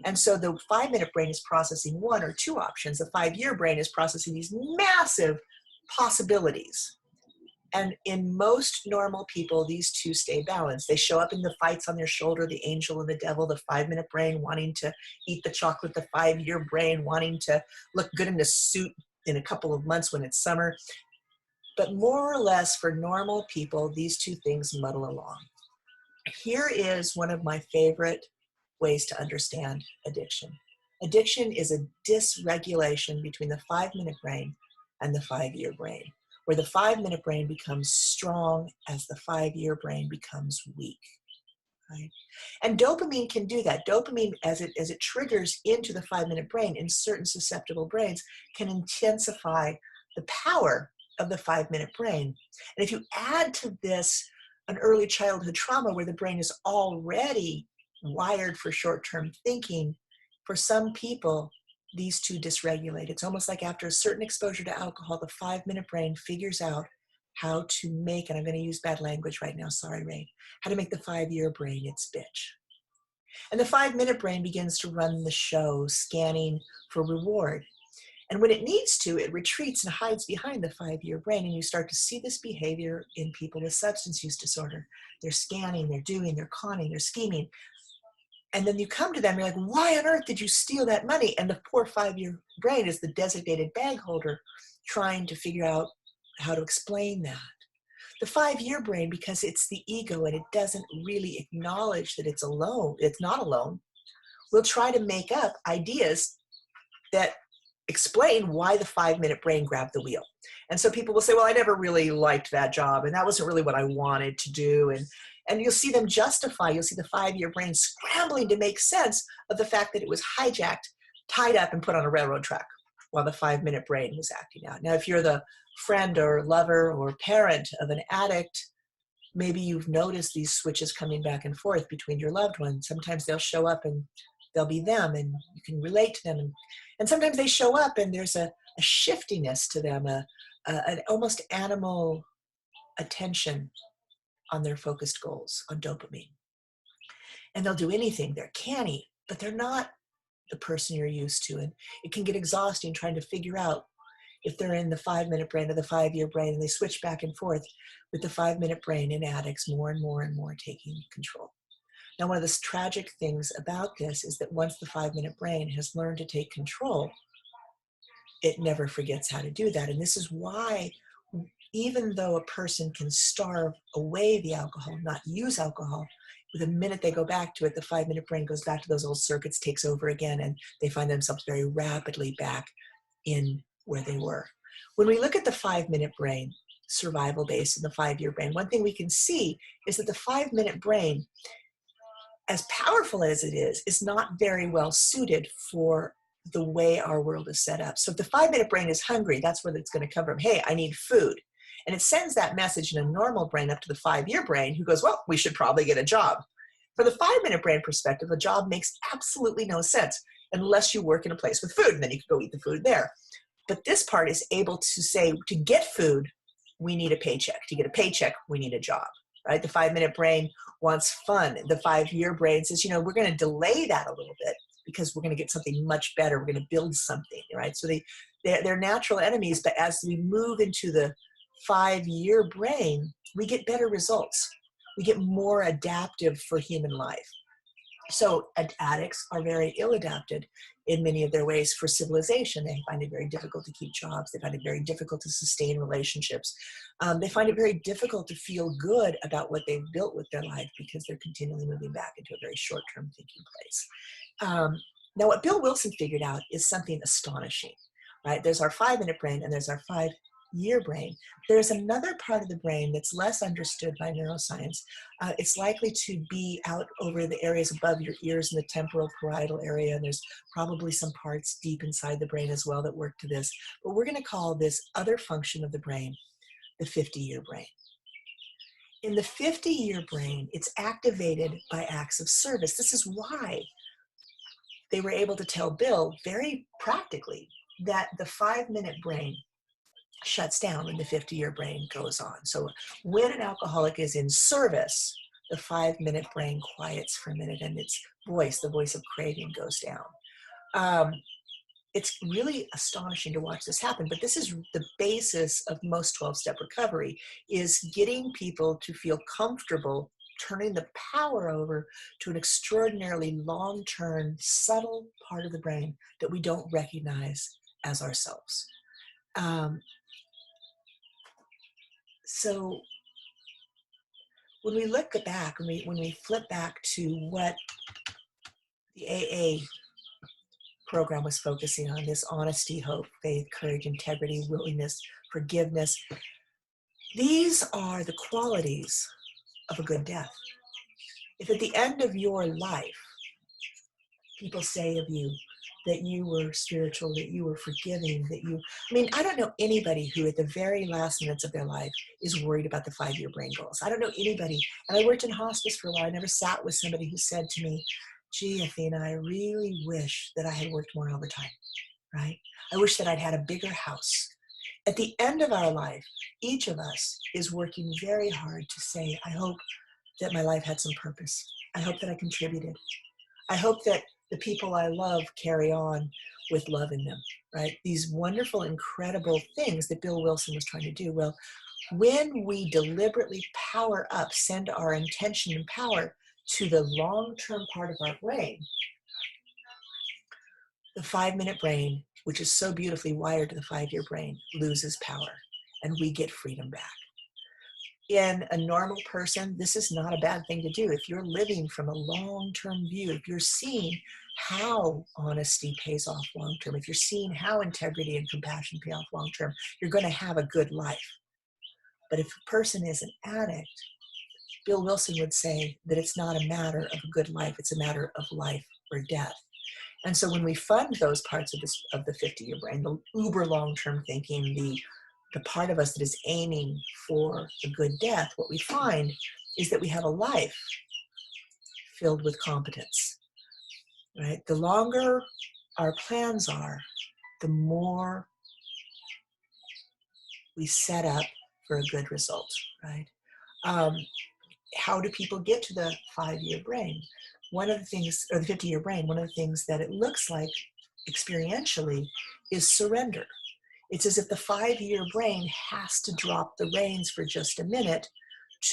And so the 5-minute brain is processing 1 or 2 options. The 5-year brain is processing these massive possibilities. And in most normal people, these two stay balanced. They show up in the fights on their shoulder, the angel and the devil, the 5-minute brain wanting to eat the chocolate, the 5-year brain wanting to look good in a suit in a couple of months when it's summer. But more or less for normal people, these two things muddle along. Here is one of my favorite ways to understand addiction. Addiction is a dysregulation between the 5-minute brain and the 5-year brain, where the 5-minute brain becomes strong as the 5-year brain becomes weak. Right? And dopamine can do that. Dopamine, as it triggers into the 5-minute brain in certain susceptible brains, can intensify the power of the 5-minute brain. And if you add to this an early childhood trauma where the brain is already wired for short-term thinking, for some people, these two dysregulate. It's almost like after a certain exposure to alcohol, the 5-minute brain figures out how to make, and I'm going to use bad language right now, sorry, Ray, how to make the 5-year brain its bitch. And the 5-minute brain begins to run the show, scanning for reward. And when it needs to, it retreats and hides behind the 5-year brain, and you start to see this behavior in people with substance use disorder. They're scanning, they're doing, they're conning, they're scheming. And then you come to them, you're like, why on earth did you steal that money? And the poor 5-year brain is the designated bag holder trying to figure out how to explain that. The 5-year brain, because it's the ego and it doesn't really acknowledge that it's alone, it's not alone, will try to make up ideas that explain why the 5-minute brain grabbed the wheel. And so people will say, well, I never really liked that job, and that wasn't really what I wanted to do. And you'll see them justify, you'll see the 5-year brain scrambling to make sense of the fact that it was hijacked, tied up, and put on a railroad track while the 5-minute brain was acting out. Now, if you're the friend or lover or parent of an addict, maybe you've noticed these switches coming back and forth between your loved ones. Sometimes they'll show up and they'll be them, and you can relate to them. And sometimes they show up and there's a shiftiness to them, an almost animal attention on their focused goals, on dopamine. And they'll do anything. They're canny, but they're not the person you're used to. And it can get exhausting trying to figure out if they're in the 5-minute brain or the 5-year brain, and they switch back and forth with the 5-minute brain in addicts more and more and more taking control. Now, one of the tragic things about this is that once the 5-minute brain has learned to take control, it never forgets how to do that. And this is why, even though a person can starve away the alcohol, not use alcohol, the minute they go back to it, the 5-minute brain goes back to those old circuits, takes over again, and they find themselves very rapidly back in where they were. When we look at the 5-minute brain, survival based in the 5-year brain. One thing we can see is that the 5-minute brain, as powerful as it is not very well suited for the way our world is set up. So if the 5-minute brain is hungry, that's where it's going to come from. Hey, I need food. And it sends that message in a normal brain up to the 5-year brain, who goes, well, we should probably get a job. For the 5-minute brain perspective, a job makes absolutely no sense unless you work in a place with food, and then you can go eat the food there. But this part is able to say, to get food, we need a paycheck. To get a paycheck, we need a job, right? The 5-minute brain wants fun. The 5-year brain says, we're going to delay that a little bit because we're going to get something much better. We're going to build something, right? So they're natural enemies, but as we move into the 5-year brain, we get better results. We get more adaptive for human life. So addicts are very ill-adapted in many of their ways for civilization. They find it very difficult to keep jobs. They find it very difficult to sustain relationships. They find it very difficult to feel good about what they've built with their life because they're continually moving back into a very short-term thinking place. Now, what Bill Wilson figured out is something astonishing, right? There's our 5-minute brain and there's our 5-year brain. There's another part of the brain that's less understood by neuroscience. It's likely to be out over the areas above your ears in the temporal parietal area, and there's probably some parts deep inside the brain as well that work to this. But we're going to call this other function of the brain the 50-year brain. In the 50-year brain, it's activated by acts of service. This is why they were able to tell Bill very practically that the 5-minute brain shuts down when the 50-year brain goes on. So when an alcoholic is in service, the 5-minute brain quiets for a minute and its voice, the voice of craving, goes down. It's really astonishing to watch this happen, but this is the basis of most 12-step recovery, is getting people to feel comfortable turning the power over to an extraordinarily long-term, subtle part of the brain that we don't recognize as ourselves. So when we look back, when we flip back to what the AA program was focusing on, this honesty, hope, faith, courage, integrity, willingness, forgiveness, these are the qualities of a good death. If at the end of your life, people say of you that you were spiritual, that you were forgiving, I don't know anybody who at the very last minutes of their life is worried about the 5-year brain goals. I don't know anybody, and I worked in hospice for a while. I never sat with somebody who said to me, gee, Athena, I really wish that I had worked more overtime, right? I wish that I'd had a bigger house. At the end of our life, each of us is working very hard to say, I hope that my life had some purpose. I hope that I contributed. I hope that the people I love carry on with love in them, right? These wonderful, incredible things that Bill Wilson was trying to do. Well, when we deliberately power up, send our intention and power to the long-term part of our brain, the 5-minute brain, which is so beautifully wired to the 5-year brain, loses power, and we get freedom back. In a normal person, this is not a bad thing to do. If you're living from a long-term view, if you're seeing how honesty pays off long-term, if you're seeing how integrity and compassion pay off long-term, you're going to have a good life. But if a person is an addict, Bill Wilson would say that it's not a matter of a good life, it's a matter of life or death. And so when we fund those parts of the 50-year brain, the uber long-term thinking, the part of us that is aiming for a good death, what we find is that we have a life filled with competence, right? The longer our plans are, the more we set up for a good result, right? How do people get to the 5-year brain? One of the things, or the 50-year brain, one of the things that it looks like experientially is surrender. It's as if the 5-year brain has to drop the reins for just a minute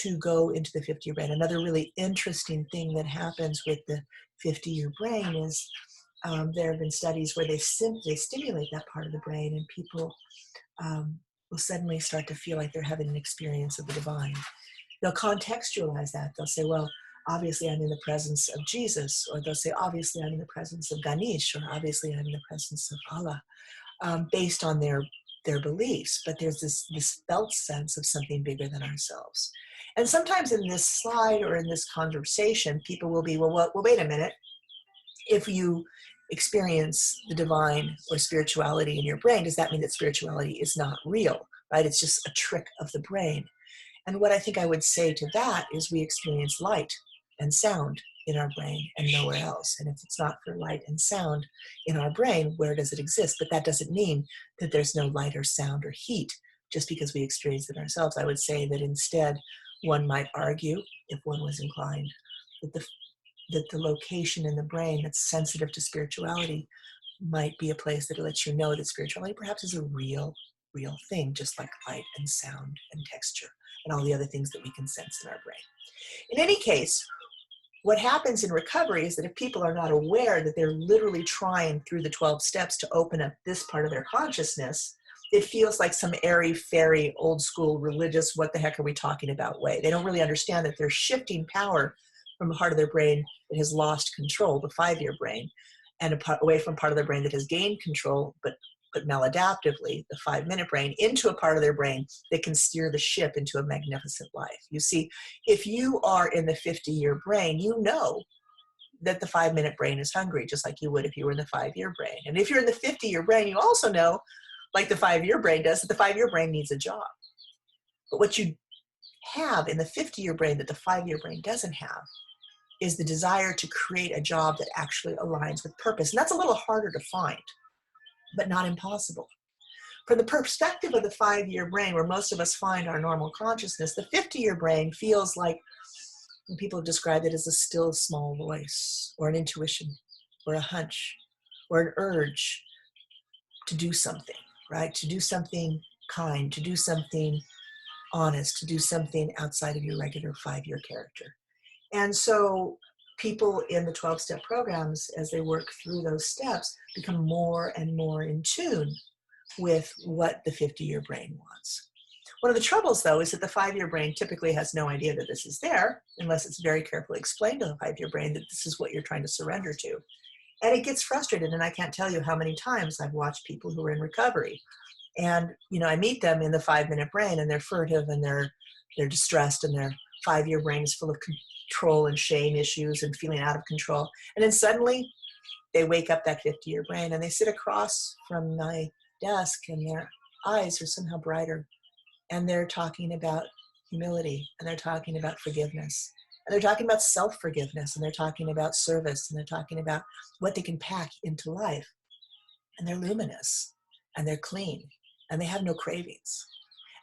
to go into the 50-year brain. Another really interesting thing that happens with the 50-year brain is there have been studies where they stimulate that part of the brain, and people will suddenly start to feel like they're having an experience of the divine. They'll contextualize that. They'll say, well, obviously I'm in the presence of Jesus, or they'll say, obviously I'm in the presence of Ganesh, or obviously I'm in the presence of Allah. Based on their their beliefs, but there's this felt sense of something bigger than ourselves. And sometimes in this slide or in this conversation, people will be, well, wait a minute. If you experience the divine or spirituality in your brain, does that mean that spirituality is not real, right? It's just a trick of the brain. And what I think I would say to that is we experience light and sound in our brain and nowhere else. And if it's not for light and sound in our brain, where does it exist? But that doesn't mean that there's no light or sound or heat just because we experience it ourselves. I would say that instead, one might argue, if one was inclined, that the location in the brain that's sensitive to spirituality might be a place that lets you know that spirituality perhaps is a real thing, just like light and sound and texture and all the other things that we can sense in our brain. In any case, what happens in recovery is that if people are not aware that they're literally trying through the 12 steps to open up this part of their consciousness, it feels like some airy-fairy, old-school religious, what the heck are we talking about way. They don't really understand that they're shifting power from a part of their brain that has lost control, the 5-year brain, and away from part of their brain that has gained control, but maladaptively, the 5-minute brain, into a part of their brain that can steer the ship into a magnificent life. You see, if you are in the 50-year brain, you know that the 5-minute brain is hungry, just like you would if you were in the 5-year brain. And if you're in the 50-year brain, you also know, like the 5-year brain does, that the 5-year brain needs a job. But what you have in the 50-year brain that the 5-year brain doesn't have is the desire to create a job that actually aligns with purpose. And that's a little harder to find, but not impossible. From the perspective of the 5-year brain, where most of us find our normal consciousness, the 50-year brain feels like, when people have described it as a still small voice, or an intuition, or a hunch, or an urge to do something, right? To do something kind, to do something honest, to do something outside of your regular 5-year character. And so people in the 12-step programs, as they work through those steps, become more and more in tune with what the 50-year brain wants. One of the troubles, though, is that the 5-year brain typically has no idea that this is there, unless it's very carefully explained to the 5-year brain that this is what you're trying to surrender to. And it gets frustrated, and I can't tell you how many times I've watched people who are in recovery. And, I meet them in the 5-minute brain, and they're furtive, and they're distressed, and their 5-year brain is full of control and shame issues and feeling out of control. And then suddenly they wake up that 50-year brain, and they sit across from my desk, and their eyes are somehow brighter. And they're talking about humility, and they're talking about forgiveness, and they're talking about self-forgiveness, and they're talking about service, and they're talking about what they can pack into life. And they're luminous, and they're clean, and they have no cravings.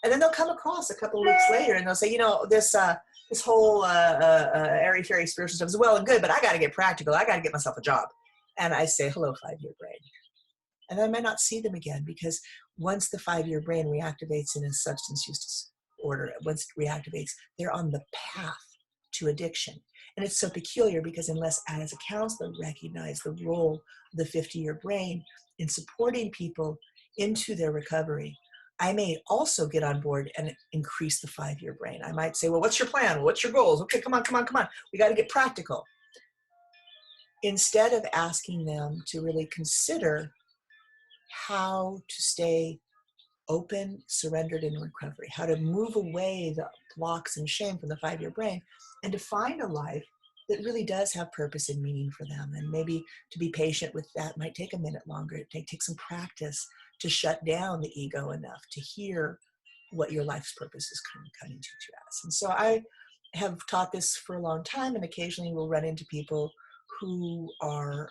And then they'll come across a couple of weeks later, and they'll say, this whole airy-fairy spiritual stuff is well and good, but I got to get practical. I got to get myself a job. And I say, hello, 5-year brain. And then I might not see them again, because once the 5-year brain reactivates in a substance use disorder, once it reactivates, they're on the path to addiction. And it's so peculiar because unless I, as a counselor, recognize the role of the 50-year brain in supporting people into their recovery, I may also get on board and increase the 5-year brain. I might say, well, what's your plan? What's your goals? Okay, come on. We got to get practical. Instead of asking them to really consider how to stay open, surrendered, in recovery, how to move away the blocks and shame from the 5-year brain, and to find a life that really does have purpose and meaning for them. And maybe to be patient with that might take a minute longer. It may take some practice to shut down the ego enough to hear what your life's purpose is coming to you as. And so I have taught this for a long time, and occasionally we'll run into people who are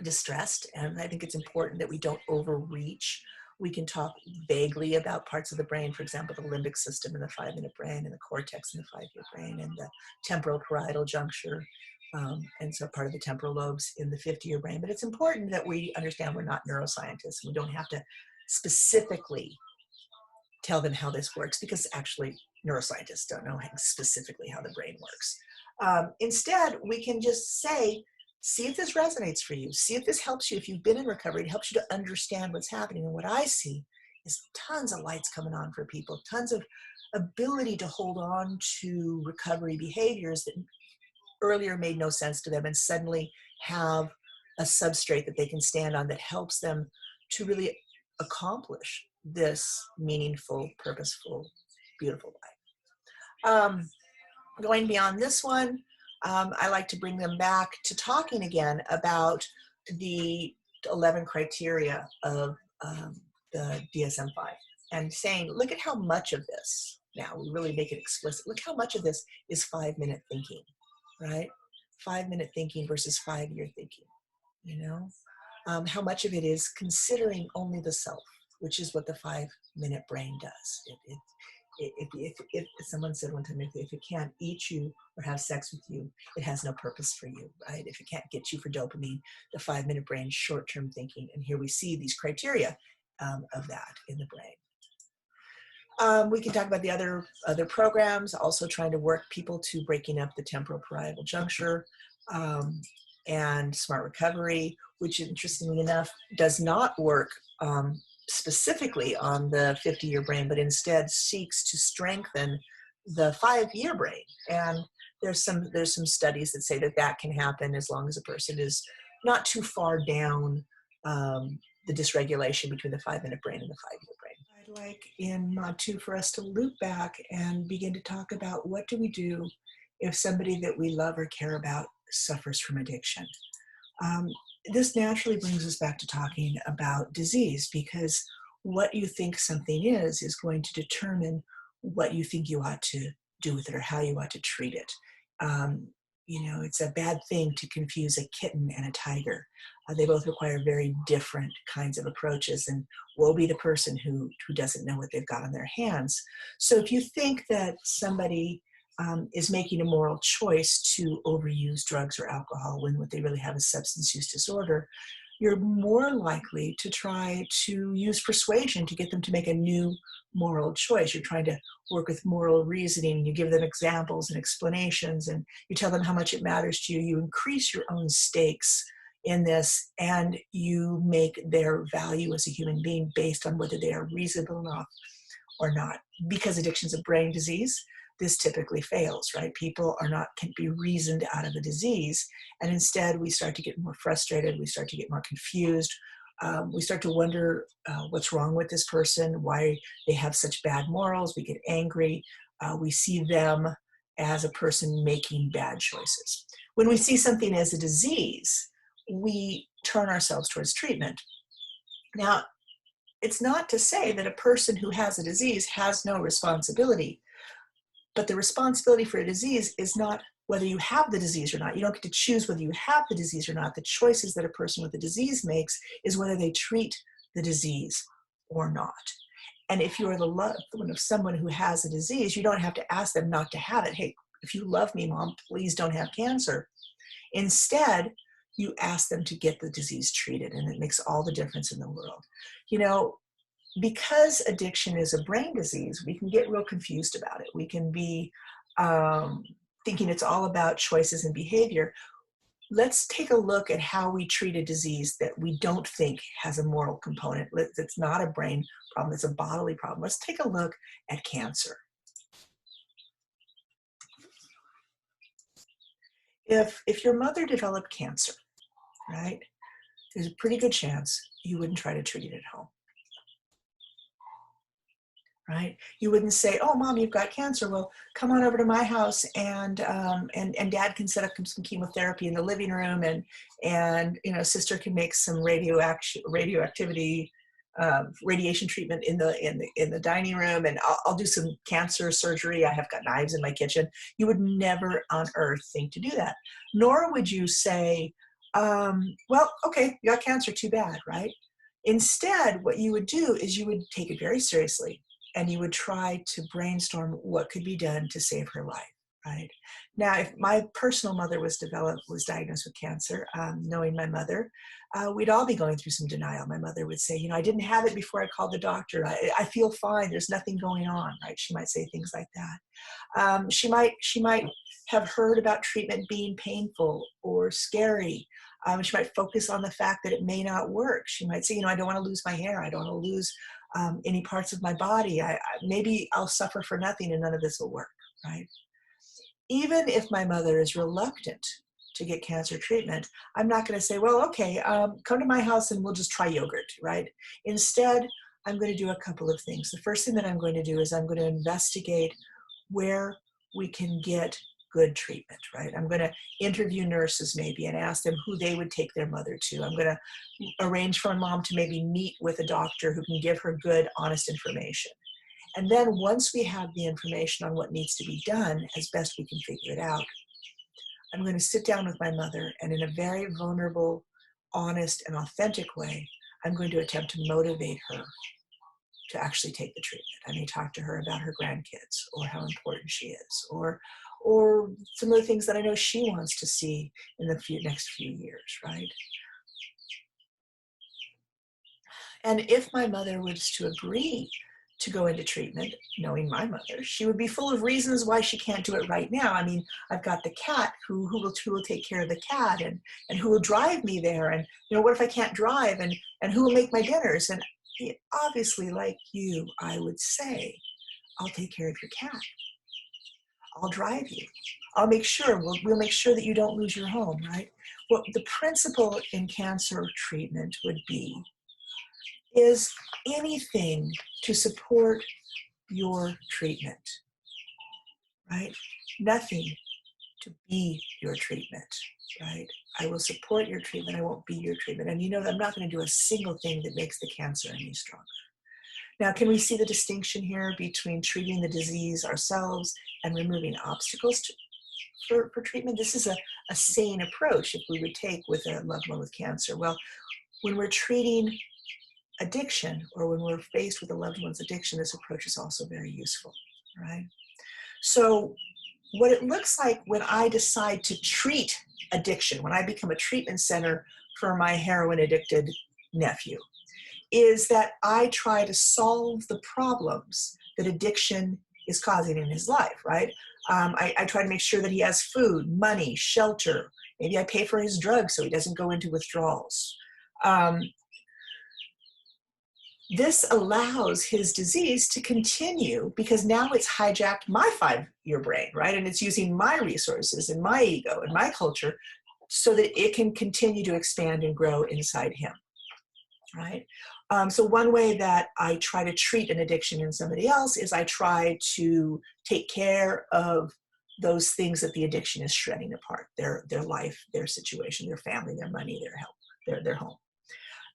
distressed, and I think it's important that we don't overreach. We can talk vaguely about parts of the brain, for example, the limbic system in the 5-minute brain, and the cortex in the 5-year brain, and the temporal parietal juncture, and so part of the temporal lobes in the 50-year brain. But it's important that we understand we're not neuroscientists, and we don't have to specifically tell them how this works, because actually neuroscientists don't know specifically how the brain works. Instead, we can just say, see if this resonates for you. See if this helps you. If you've been in recovery, it helps you to understand what's happening. And what I see is tons of lights coming on for people, tons of ability to hold on to recovery behaviors that earlier made no sense to them, and suddenly have a substrate that they can stand on that helps them to really accomplish this meaningful, purposeful, beautiful life. Going beyond this one, I like to bring them back to talking again about the 11 criteria of the DSM-5 and saying, look at how much of this, now we really make it explicit, look how much of this is 5-minute thinking, right? 5-minute thinking versus 5-year thinking, you know? How much of it is considering only the self, which is what the 5-minute brain does. If someone said one time, if it can't eat you or have sex with you, it has no purpose for you, right? If it can't get you for dopamine, the 5-minute brain is short-term thinking. And here we see these criteria of that in the brain. We can talk about the other programs, also trying to work people to breaking up the temporal parietal juncture and smart recovery, which interestingly enough does not work specifically on the 50-year brain, but instead seeks to strengthen the 5-year brain. And there's some studies that say that can happen as long as a person is not too far down the dysregulation between the 5-minute brain and the 5-year brain. I'd like in Mod 2 for us to loop back and begin to talk about what do we do if somebody that we love or care about suffers from addiction. This naturally brings us back to talking about disease, because what you think something is going to determine what you think you ought to do with it or how you ought to treat it. You know, it's a bad thing to confuse a kitten and a tiger. They both require very different kinds of approaches, and woe be the person who doesn't know what they've got on their hands. So if you think that somebody is making a moral choice to overuse drugs or alcohol when what they really have is substance use disorder, you're more likely to try to use persuasion to get them to make a new moral choice. You're trying to work with moral reasoning. You give them examples and explanations, and you tell them how much it matters to you. You increase your own stakes in this, and you make their value as a human being based on whether they are reasonable enough or not. Because addiction is a brain disease, this typically fails, right? People can't be reasoned out of a disease, and instead we start to get more frustrated, we start to get more confused, we start to wonder what's wrong with this person, why they have such bad morals, we get angry, we see them as a person making bad choices. When we see something as a disease, we turn ourselves towards treatment. Now, it's not to say that a person who has a disease has no responsibility. But the responsibility for a disease is not whether you have the disease or not. You don't get to choose whether you have the disease or not. The choices that a person with a disease makes is whether they treat the disease or not. And if you're the loved one of someone who has a disease, you don't have to ask them not to have it. Hey, if you love me, Mom, please don't have cancer. Instead, you ask them to get the disease treated, and it makes all the difference in the world. You know, because addiction is a brain disease, we can get real confused about it. We can be thinking it's all about choices and behavior. Let's take a look at how we treat a disease that we don't think has a moral component. It's not a brain problem, it's a bodily problem. Let's take a look at cancer. If your mother developed cancer, right, there's a pretty good chance you wouldn't try to treat it at home. Right? You wouldn't say, "Oh, Mom, you've got cancer. Well, come on over to my house, and Dad can set up some chemotherapy in the living room, and you know, Sister can make some radioactivity radiation treatment in the dining room, and I'll do some cancer surgery. I have got knives in my kitchen." You would never on earth think to do that. Nor would you say, "Well, okay, you got cancer. Too bad," right? Instead, what you would do is you would take it very seriously, and you would try to brainstorm what could be done to save her life, right? Now, if my personal mother was diagnosed with cancer, knowing my mother, we'd all be going through some denial. My mother would say, "You know, I didn't have it before I called the doctor. I feel fine. There's nothing going on," right? She might say things like that. She might have heard about treatment being painful or scary. She might focus on the fact that it may not work. She might say, "You know, I don't want to lose my hair. I don't want to lose any parts of my body. Maybe I'll suffer for nothing and none of this will work," right? Even if my mother is reluctant to get cancer treatment, I'm not going to say, well, okay, come to my house and we'll just try yogurt, right? Instead, I'm going to do a couple of things. The first thing that I'm going to do is I'm going to investigate where we can get good treatment, right? I'm going to interview nurses maybe and ask them who they would take their mother to. I'm going to arrange for a mom to maybe meet with a doctor who can give her good, honest information. And then once we have the information on what needs to be done, as best we can figure it out, I'm going to sit down with my mother and in a very vulnerable, honest, and authentic way, I'm going to attempt to motivate her to actually take the treatment. I may talk to her about her grandkids or how important she is, or some of the things that I know she wants to see in the next few years, right? And if my mother was to agree to go into treatment, knowing my mother, she would be full of reasons why she can't do it right now. I mean, I've got the cat who will take care of the cat and who will drive me there. And, what if I can't drive and who will make my dinners? And obviously, like you, I would say, I'll take care of your cat. I'll drive you. I'll make sure, we'll make sure that you don't lose your home, right? What the principle in cancer treatment would be is anything to support your treatment, right? Nothing to be your treatment, right? I will support your treatment. I won't be your treatment. And I'm not going to do a single thing that makes the cancer any stronger. Now, can we see the distinction here between treating the disease ourselves and removing obstacles for treatment? This is a sane approach if we would take with a loved one with cancer. Well, when we're treating addiction or when we're faced with a loved one's addiction, this approach is also very useful, right? So what it looks like when I decide to treat addiction, when I become a treatment center for my heroin addicted nephew, is that I try to solve the problems that addiction is causing in his life, right? I try to make sure that he has food, money, shelter. Maybe I pay for his drugs so he doesn't go into withdrawals. This allows his disease to continue because now it's hijacked my 5-year brain, right? And it's using my resources and my ego and my culture so that it can continue to expand and grow inside him, right? So one way that I try to treat an addiction in somebody else is I try to take care of those things that the addiction is shredding apart, their life, their situation, their family, their money, their health, their home.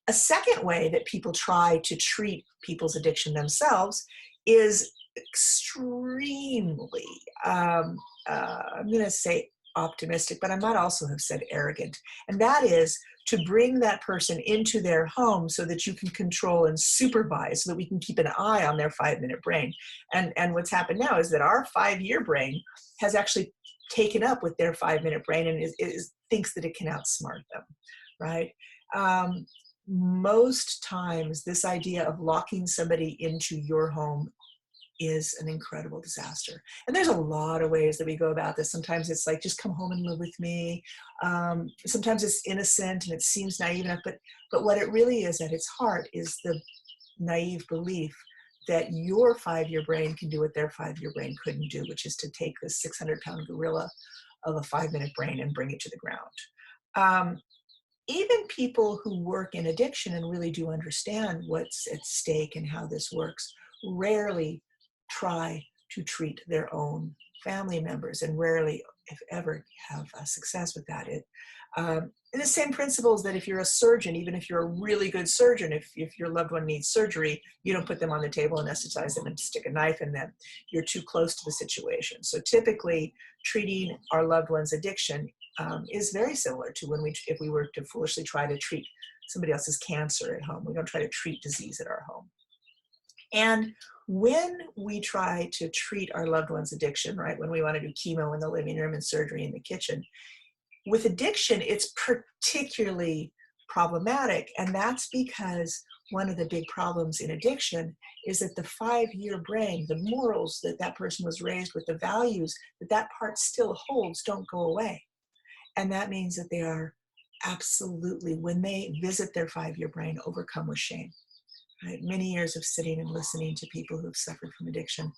A second way that people try to treat people's addiction themselves is extremely, I'm going to say optimistic, but I might also have said arrogant. And that is to bring that person into their home so that you can control and supervise, so that we can keep an eye on their 5-minute brain. And what's happened now is that our 5-year brain has actually taken up with their 5-minute brain and thinks that it can outsmart them, right? Most times, this idea of locking somebody into your home is an incredible disaster. And there's a lot of ways that we go about this. Sometimes it's like, just come home and live with me. Sometimes it's innocent and it seems naive enough, but what it really is at its heart is the naive belief that your 5-year brain can do what their 5-year brain couldn't do, which is to take this 600-pound gorilla of a 5-minute brain and bring it to the ground. Even people who work in addiction and really do understand what's at stake and how this works rarely try to treat their own family members and rarely, if ever, have success with that. And the same principles that if you're a surgeon, even if you're a really good surgeon, if your loved one needs surgery, you don't put them on the table and anesthetize them and stick a knife in them. You're too close to the situation. So typically, treating our loved one's addiction is very similar to if we were to foolishly try to treat somebody else's cancer at home. We don't try to treat disease at our home. And when we try to treat our loved one's addiction, right, when we want to do chemo in the living room and surgery in the kitchen, with addiction, it's particularly problematic. And that's because one of the big problems in addiction is that the 5-year brain, the morals that person was raised with, the values that part still holds, don't go away. And that means that they are absolutely, when they visit their 5-year brain, overcome with shame. Right? Many years of sitting and listening to people who've suffered from addiction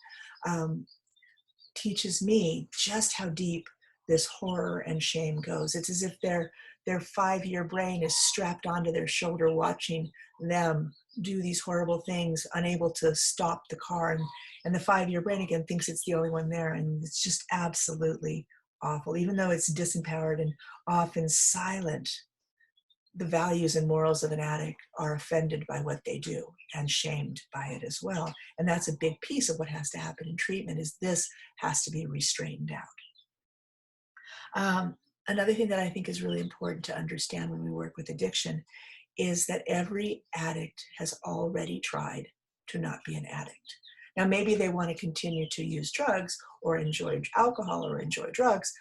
teaches me just how deep this horror and shame goes. It's as if their 5-year brain is strapped onto their shoulder, watching them do these horrible things, unable to stop the car. And the 5-year brain again thinks it's the only one there. And it's just absolutely awful. Even though it's disempowered and often silent, the values and morals of an addict are offended by what they do and shamed by it as well. And that's a big piece of what has to happen in treatment, is this has to be restrained out. Another thing that I think is really important to understand when we work with addiction is that every addict has already tried to not be an addict. Now, maybe they want to continue to use drugs or enjoy alcohol or enjoy drugs,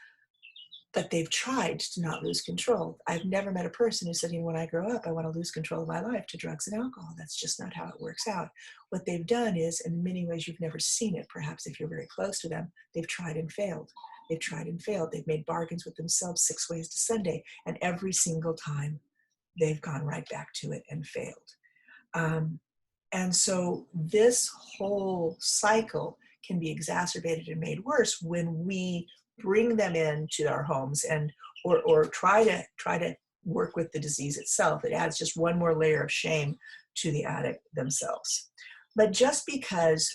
but they've tried to not lose control. I've never met a person who said, when I grow up, I want to lose control of my life to drugs and alcohol. That's just not how it works out. What they've done is, in many ways, you've never seen it. Perhaps if you're very close to them, they've tried and failed. They've tried and failed. They've made bargains with themselves 6 ways to Sunday. And every single time, they've gone right back to it and failed. And so this whole cycle can be exacerbated and made worse when we bring them into our homes and or try to work with the disease itself. It adds just one more layer of shame to the addict themselves. But just because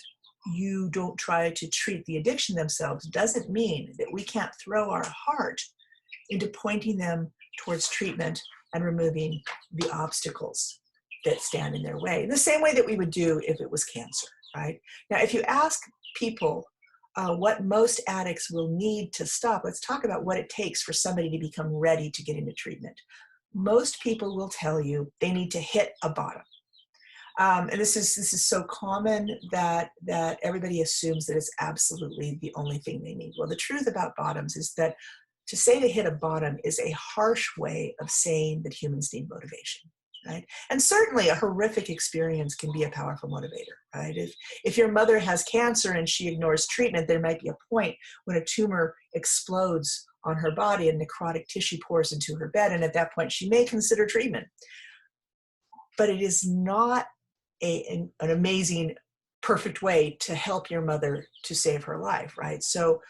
you don't try to treat the addiction themselves doesn't mean that we can't throw our heart into pointing them towards treatment and removing the obstacles that stand in their way, the same way that we would do if it was cancer, right? Now, if you ask people what most addicts will need to stop, let's talk about what it takes for somebody to become ready to get into treatment. Most people will tell you they need to hit a bottom. And this is so common that everybody assumes that it's absolutely the only thing they need. Well, the truth about bottoms is that to say to hit a bottom is a harsh way of saying that humans need motivation, right? And certainly a horrific experience can be a powerful motivator, right? If your mother has cancer and she ignores treatment, there might be a point when a tumor explodes on her body and necrotic tissue pours into her bed, and at that point she may consider treatment. But it is not an amazing, perfect way to help your mother to save her life, right? So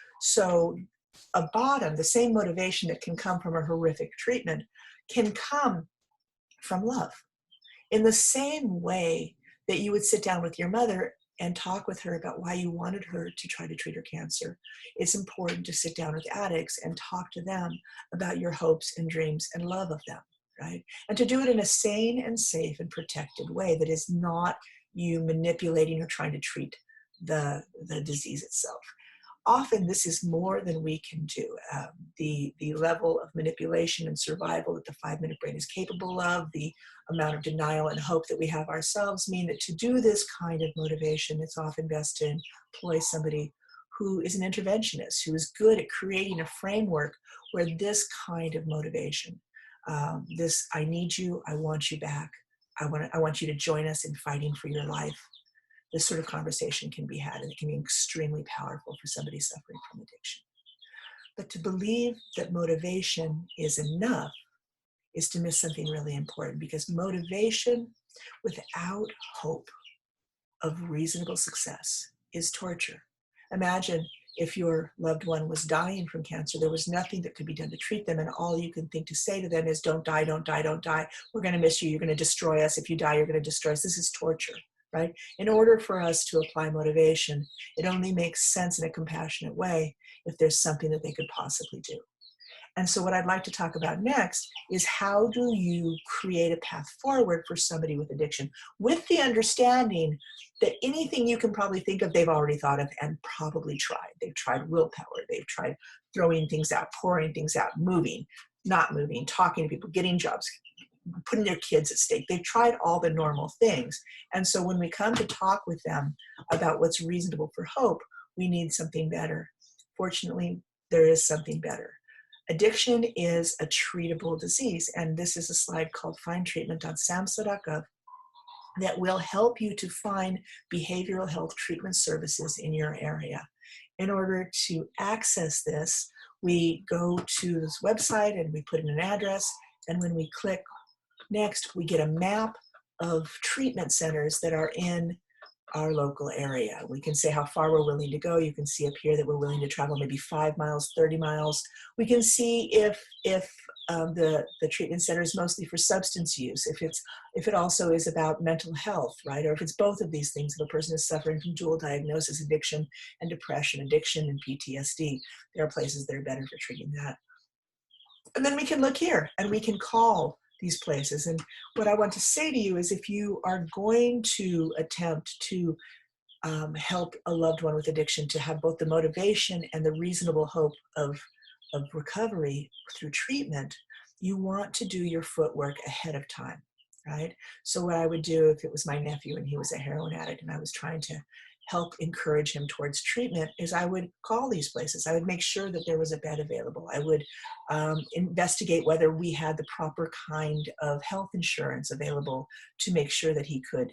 a bottom, the same motivation that can come from a horrific treatment, can come from love. In the same way that you would sit down with your mother and talk with her about why you wanted her to try to treat her cancer, it's important to sit down with addicts and talk to them about your hopes and dreams and love of them, right? And to do it in a sane and safe and protected way that is not you manipulating or trying to treat the disease itself. Often this is more than we can do. The level of manipulation and survival that the 5-minute brain is capable of, the amount of denial and hope that we have ourselves mean that to do this kind of motivation, it's often best to employ somebody who is an interventionist, who is good at creating a framework where this kind of motivation, this I need you, I want you back, I want you to join us in fighting for your life, this sort of conversation can be had, and it can be extremely powerful for somebody suffering from addiction. But to believe that motivation is enough is to miss something really important, because motivation without hope of reasonable success is torture. Imagine if your loved one was dying from cancer, there was nothing that could be done to treat them, and all you can think to say to them is, don't die, don't die, don't die. We're going to miss you. You're going to destroy us. If you die, you're going to destroy us. This is torture. Right? In order for us to apply motivation, it only makes sense in a compassionate way if there's something that they could possibly do. And so what I'd like to talk about next is, how do you create a path forward for somebody with addiction, with the understanding that anything you can probably think of, they've already thought of and probably tried. They've tried willpower. They've tried throwing things out, pouring things out, moving, not moving, talking to people, getting jobs, putting their kids at stake. They've tried all the normal things. And so when we come to talk with them about what's reasonable for hope, we need something better. Fortunately, there is something better. Addiction is a treatable disease. And this is a slide called findtreatment.samhsa.gov that will help you to find behavioral health treatment services in your area. In order to access this, we go to this website and we put in an address. And when we click next, we get a map of treatment centers that are in our local area. We can say how far we're willing to go. You can see up here that we're willing to travel maybe 5 miles, 30 miles. We can see if the treatment center is mostly for substance use, if it also is about mental health, right? Or if it's both of these things, if a person is suffering from dual diagnosis, addiction and depression, addiction and PTSD, there are places that are better for treating that. And then we can look here and we can call these places. And what I want to say to you is if you are going to attempt to help a loved one with addiction to have both the motivation and the reasonable hope of recovery through treatment, you want to do your footwork ahead of time, right? So what I would do if it was my nephew and he was a heroin addict and I was trying to help encourage him towards treatment is I would call these places. I would make sure that there was a bed available. I would investigate whether we had the proper kind of health insurance available to make sure that he could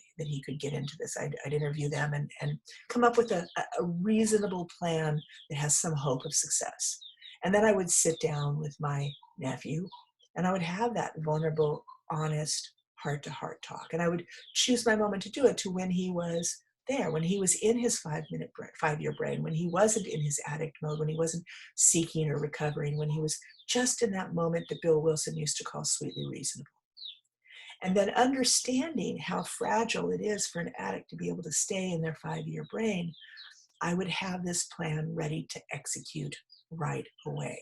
get into this. I'd interview them and come up with a reasonable plan that has some hope of success. And then I would sit down with my nephew and I would have that vulnerable, honest, heart-to-heart talk. And I would choose my moment to do it to when he was there, when he was in his 5-year brain, when he wasn't in his addict mode, when he wasn't seeking or recovering, when he was just in that moment that Bill Wilson used to call sweetly reasonable. And then understanding how fragile it is for an addict to be able to stay in their 5-year brain, I would have this plan ready to execute right away.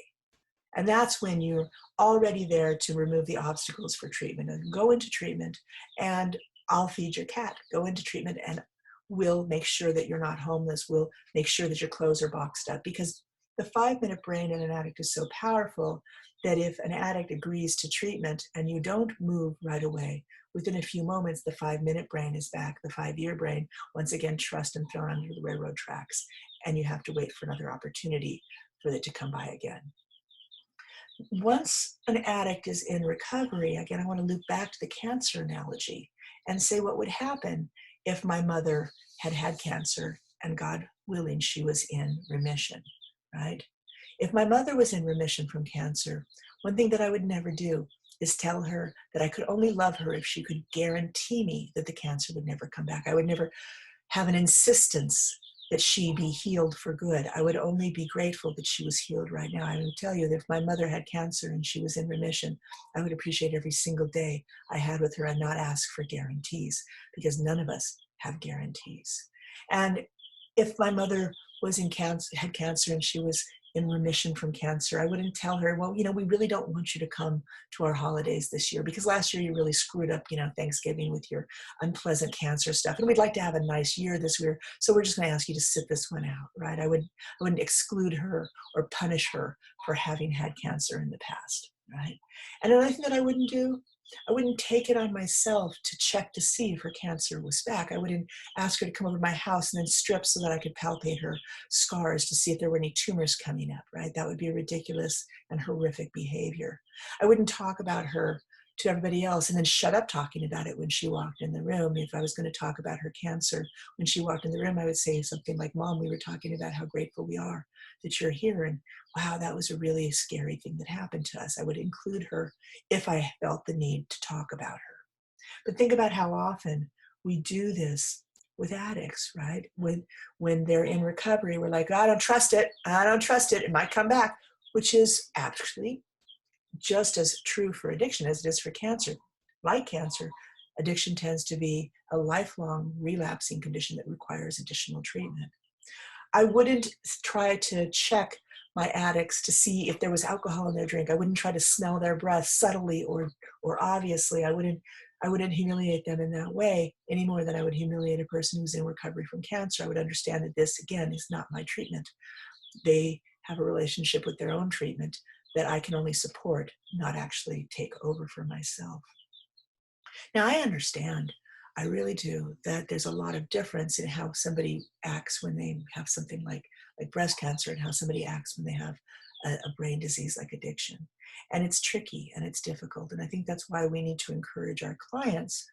And that's when you're already there to remove the obstacles for treatment and go into treatment and I'll feed your cat. Go into treatment and we'll make sure that you're not homeless. We'll make sure that your clothes are boxed up because the 5-minute brain in an addict is so powerful that if an addict agrees to treatment and you don't move right away, within a few moments, the 5-minute brain is back. The 5-year brain, once again, trussed and thrown under the railroad tracks. And you have to wait for another opportunity for it to come by again. Once an addict is in recovery, again, I want to loop back to the cancer analogy and say what would happen if my mother had had cancer and God willing, she was in remission, right? If my mother was in remission from cancer, one thing that I would never do is tell her that I could only love her if she could guarantee me that the cancer would never come back. I would never have an insistence that she be healed for good. I would only be grateful that she was healed right now. I would tell you that if my mother had cancer and she was in remission, I would appreciate every single day I had with her and not ask for guarantees because none of us have guarantees. And if my mother was had cancer and she was in remission from cancer, I wouldn't tell her, well, we really don't want you to come to our holidays this year because last year you really screwed up, Thanksgiving with your unpleasant cancer stuff. And we'd like to have a nice year this year. So we're just going to ask you to sit this one out, right? I wouldn't exclude her or punish her for having had cancer in the past, right? And another thing that I wouldn't do, I wouldn't take it on myself to check to see if her cancer was back. I wouldn't ask her to come over to my house and then strip so that I could palpate her scars to see if there were any tumors coming up, right? That would be a ridiculous and horrific behavior. I wouldn't talk about her to everybody else and then shut up talking about it when she walked in the room. If I was going to talk about her cancer, when she walked in the room, I would say something like, Mom, we were talking about how grateful we are that you're here. And wow, that was a really scary thing that happened to us. I would include her if I felt the need to talk about her. But think about how often we do this with addicts, right? When they're in recovery, we're like, I don't trust it. I don't trust it. It might come back, which is actually just as true for addiction as it is for cancer. Like cancer, addiction tends to be a lifelong relapsing condition that requires additional treatment. I wouldn't try to check my addicts to see if there was alcohol in their drink. I wouldn't try to smell their breath subtly or obviously. I wouldn't humiliate them in that way any more than I would humiliate a person who's in recovery from cancer. I would understand that this, again, is not my treatment. They have a relationship with their own treatment that I can only support, not actually take over for myself. Now, I understand, I really do, that there's a lot of difference in how somebody acts when they have something like breast cancer and how somebody acts when they have a brain disease like addiction. And it's tricky and it's difficult. And I think that's why we need to encourage our clients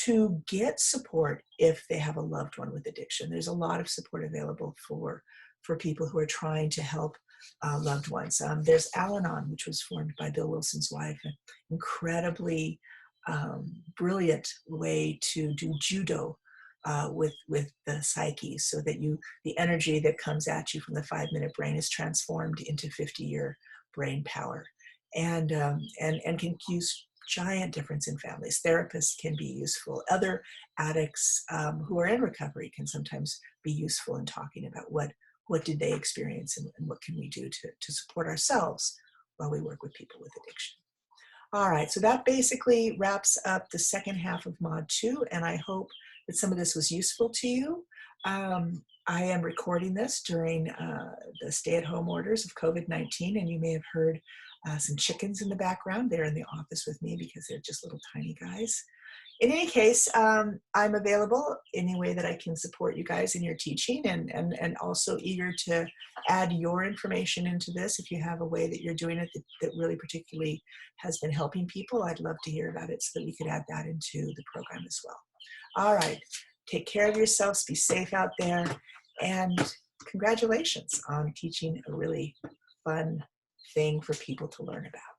to get support if they have a loved one with addiction. There's a lot of support available for people who are trying to help loved ones. There's Al-Anon, which was formed by Bill Wilson's wife, an incredibly brilliant way to do judo with the psyche, so that the energy that comes at you from the 5-minute brain is transformed into 50-year brain power, and can use giant difference in families. Therapists can be useful. Other addicts who are in recovery can sometimes be useful in talking about what did they experience, and what can we do to support ourselves while we work with people with addiction. All right, so that basically wraps up the second half of Mod 2, and I hope that some of this was useful to you. I am recording this during the stay-at-home orders of COVID-19, and you may have heard some chickens in the background. They're in the office with me because they're just little tiny guys. In any case, I'm available any way that I can support you guys in your teaching, and also eager to add your information into this. If you have a way that you're doing it that really particularly has been helping people, I'd love to hear about it so that we could add that into the program as well. All right, take care of yourselves, be safe out there, and congratulations on teaching a really fun thing for people to learn about.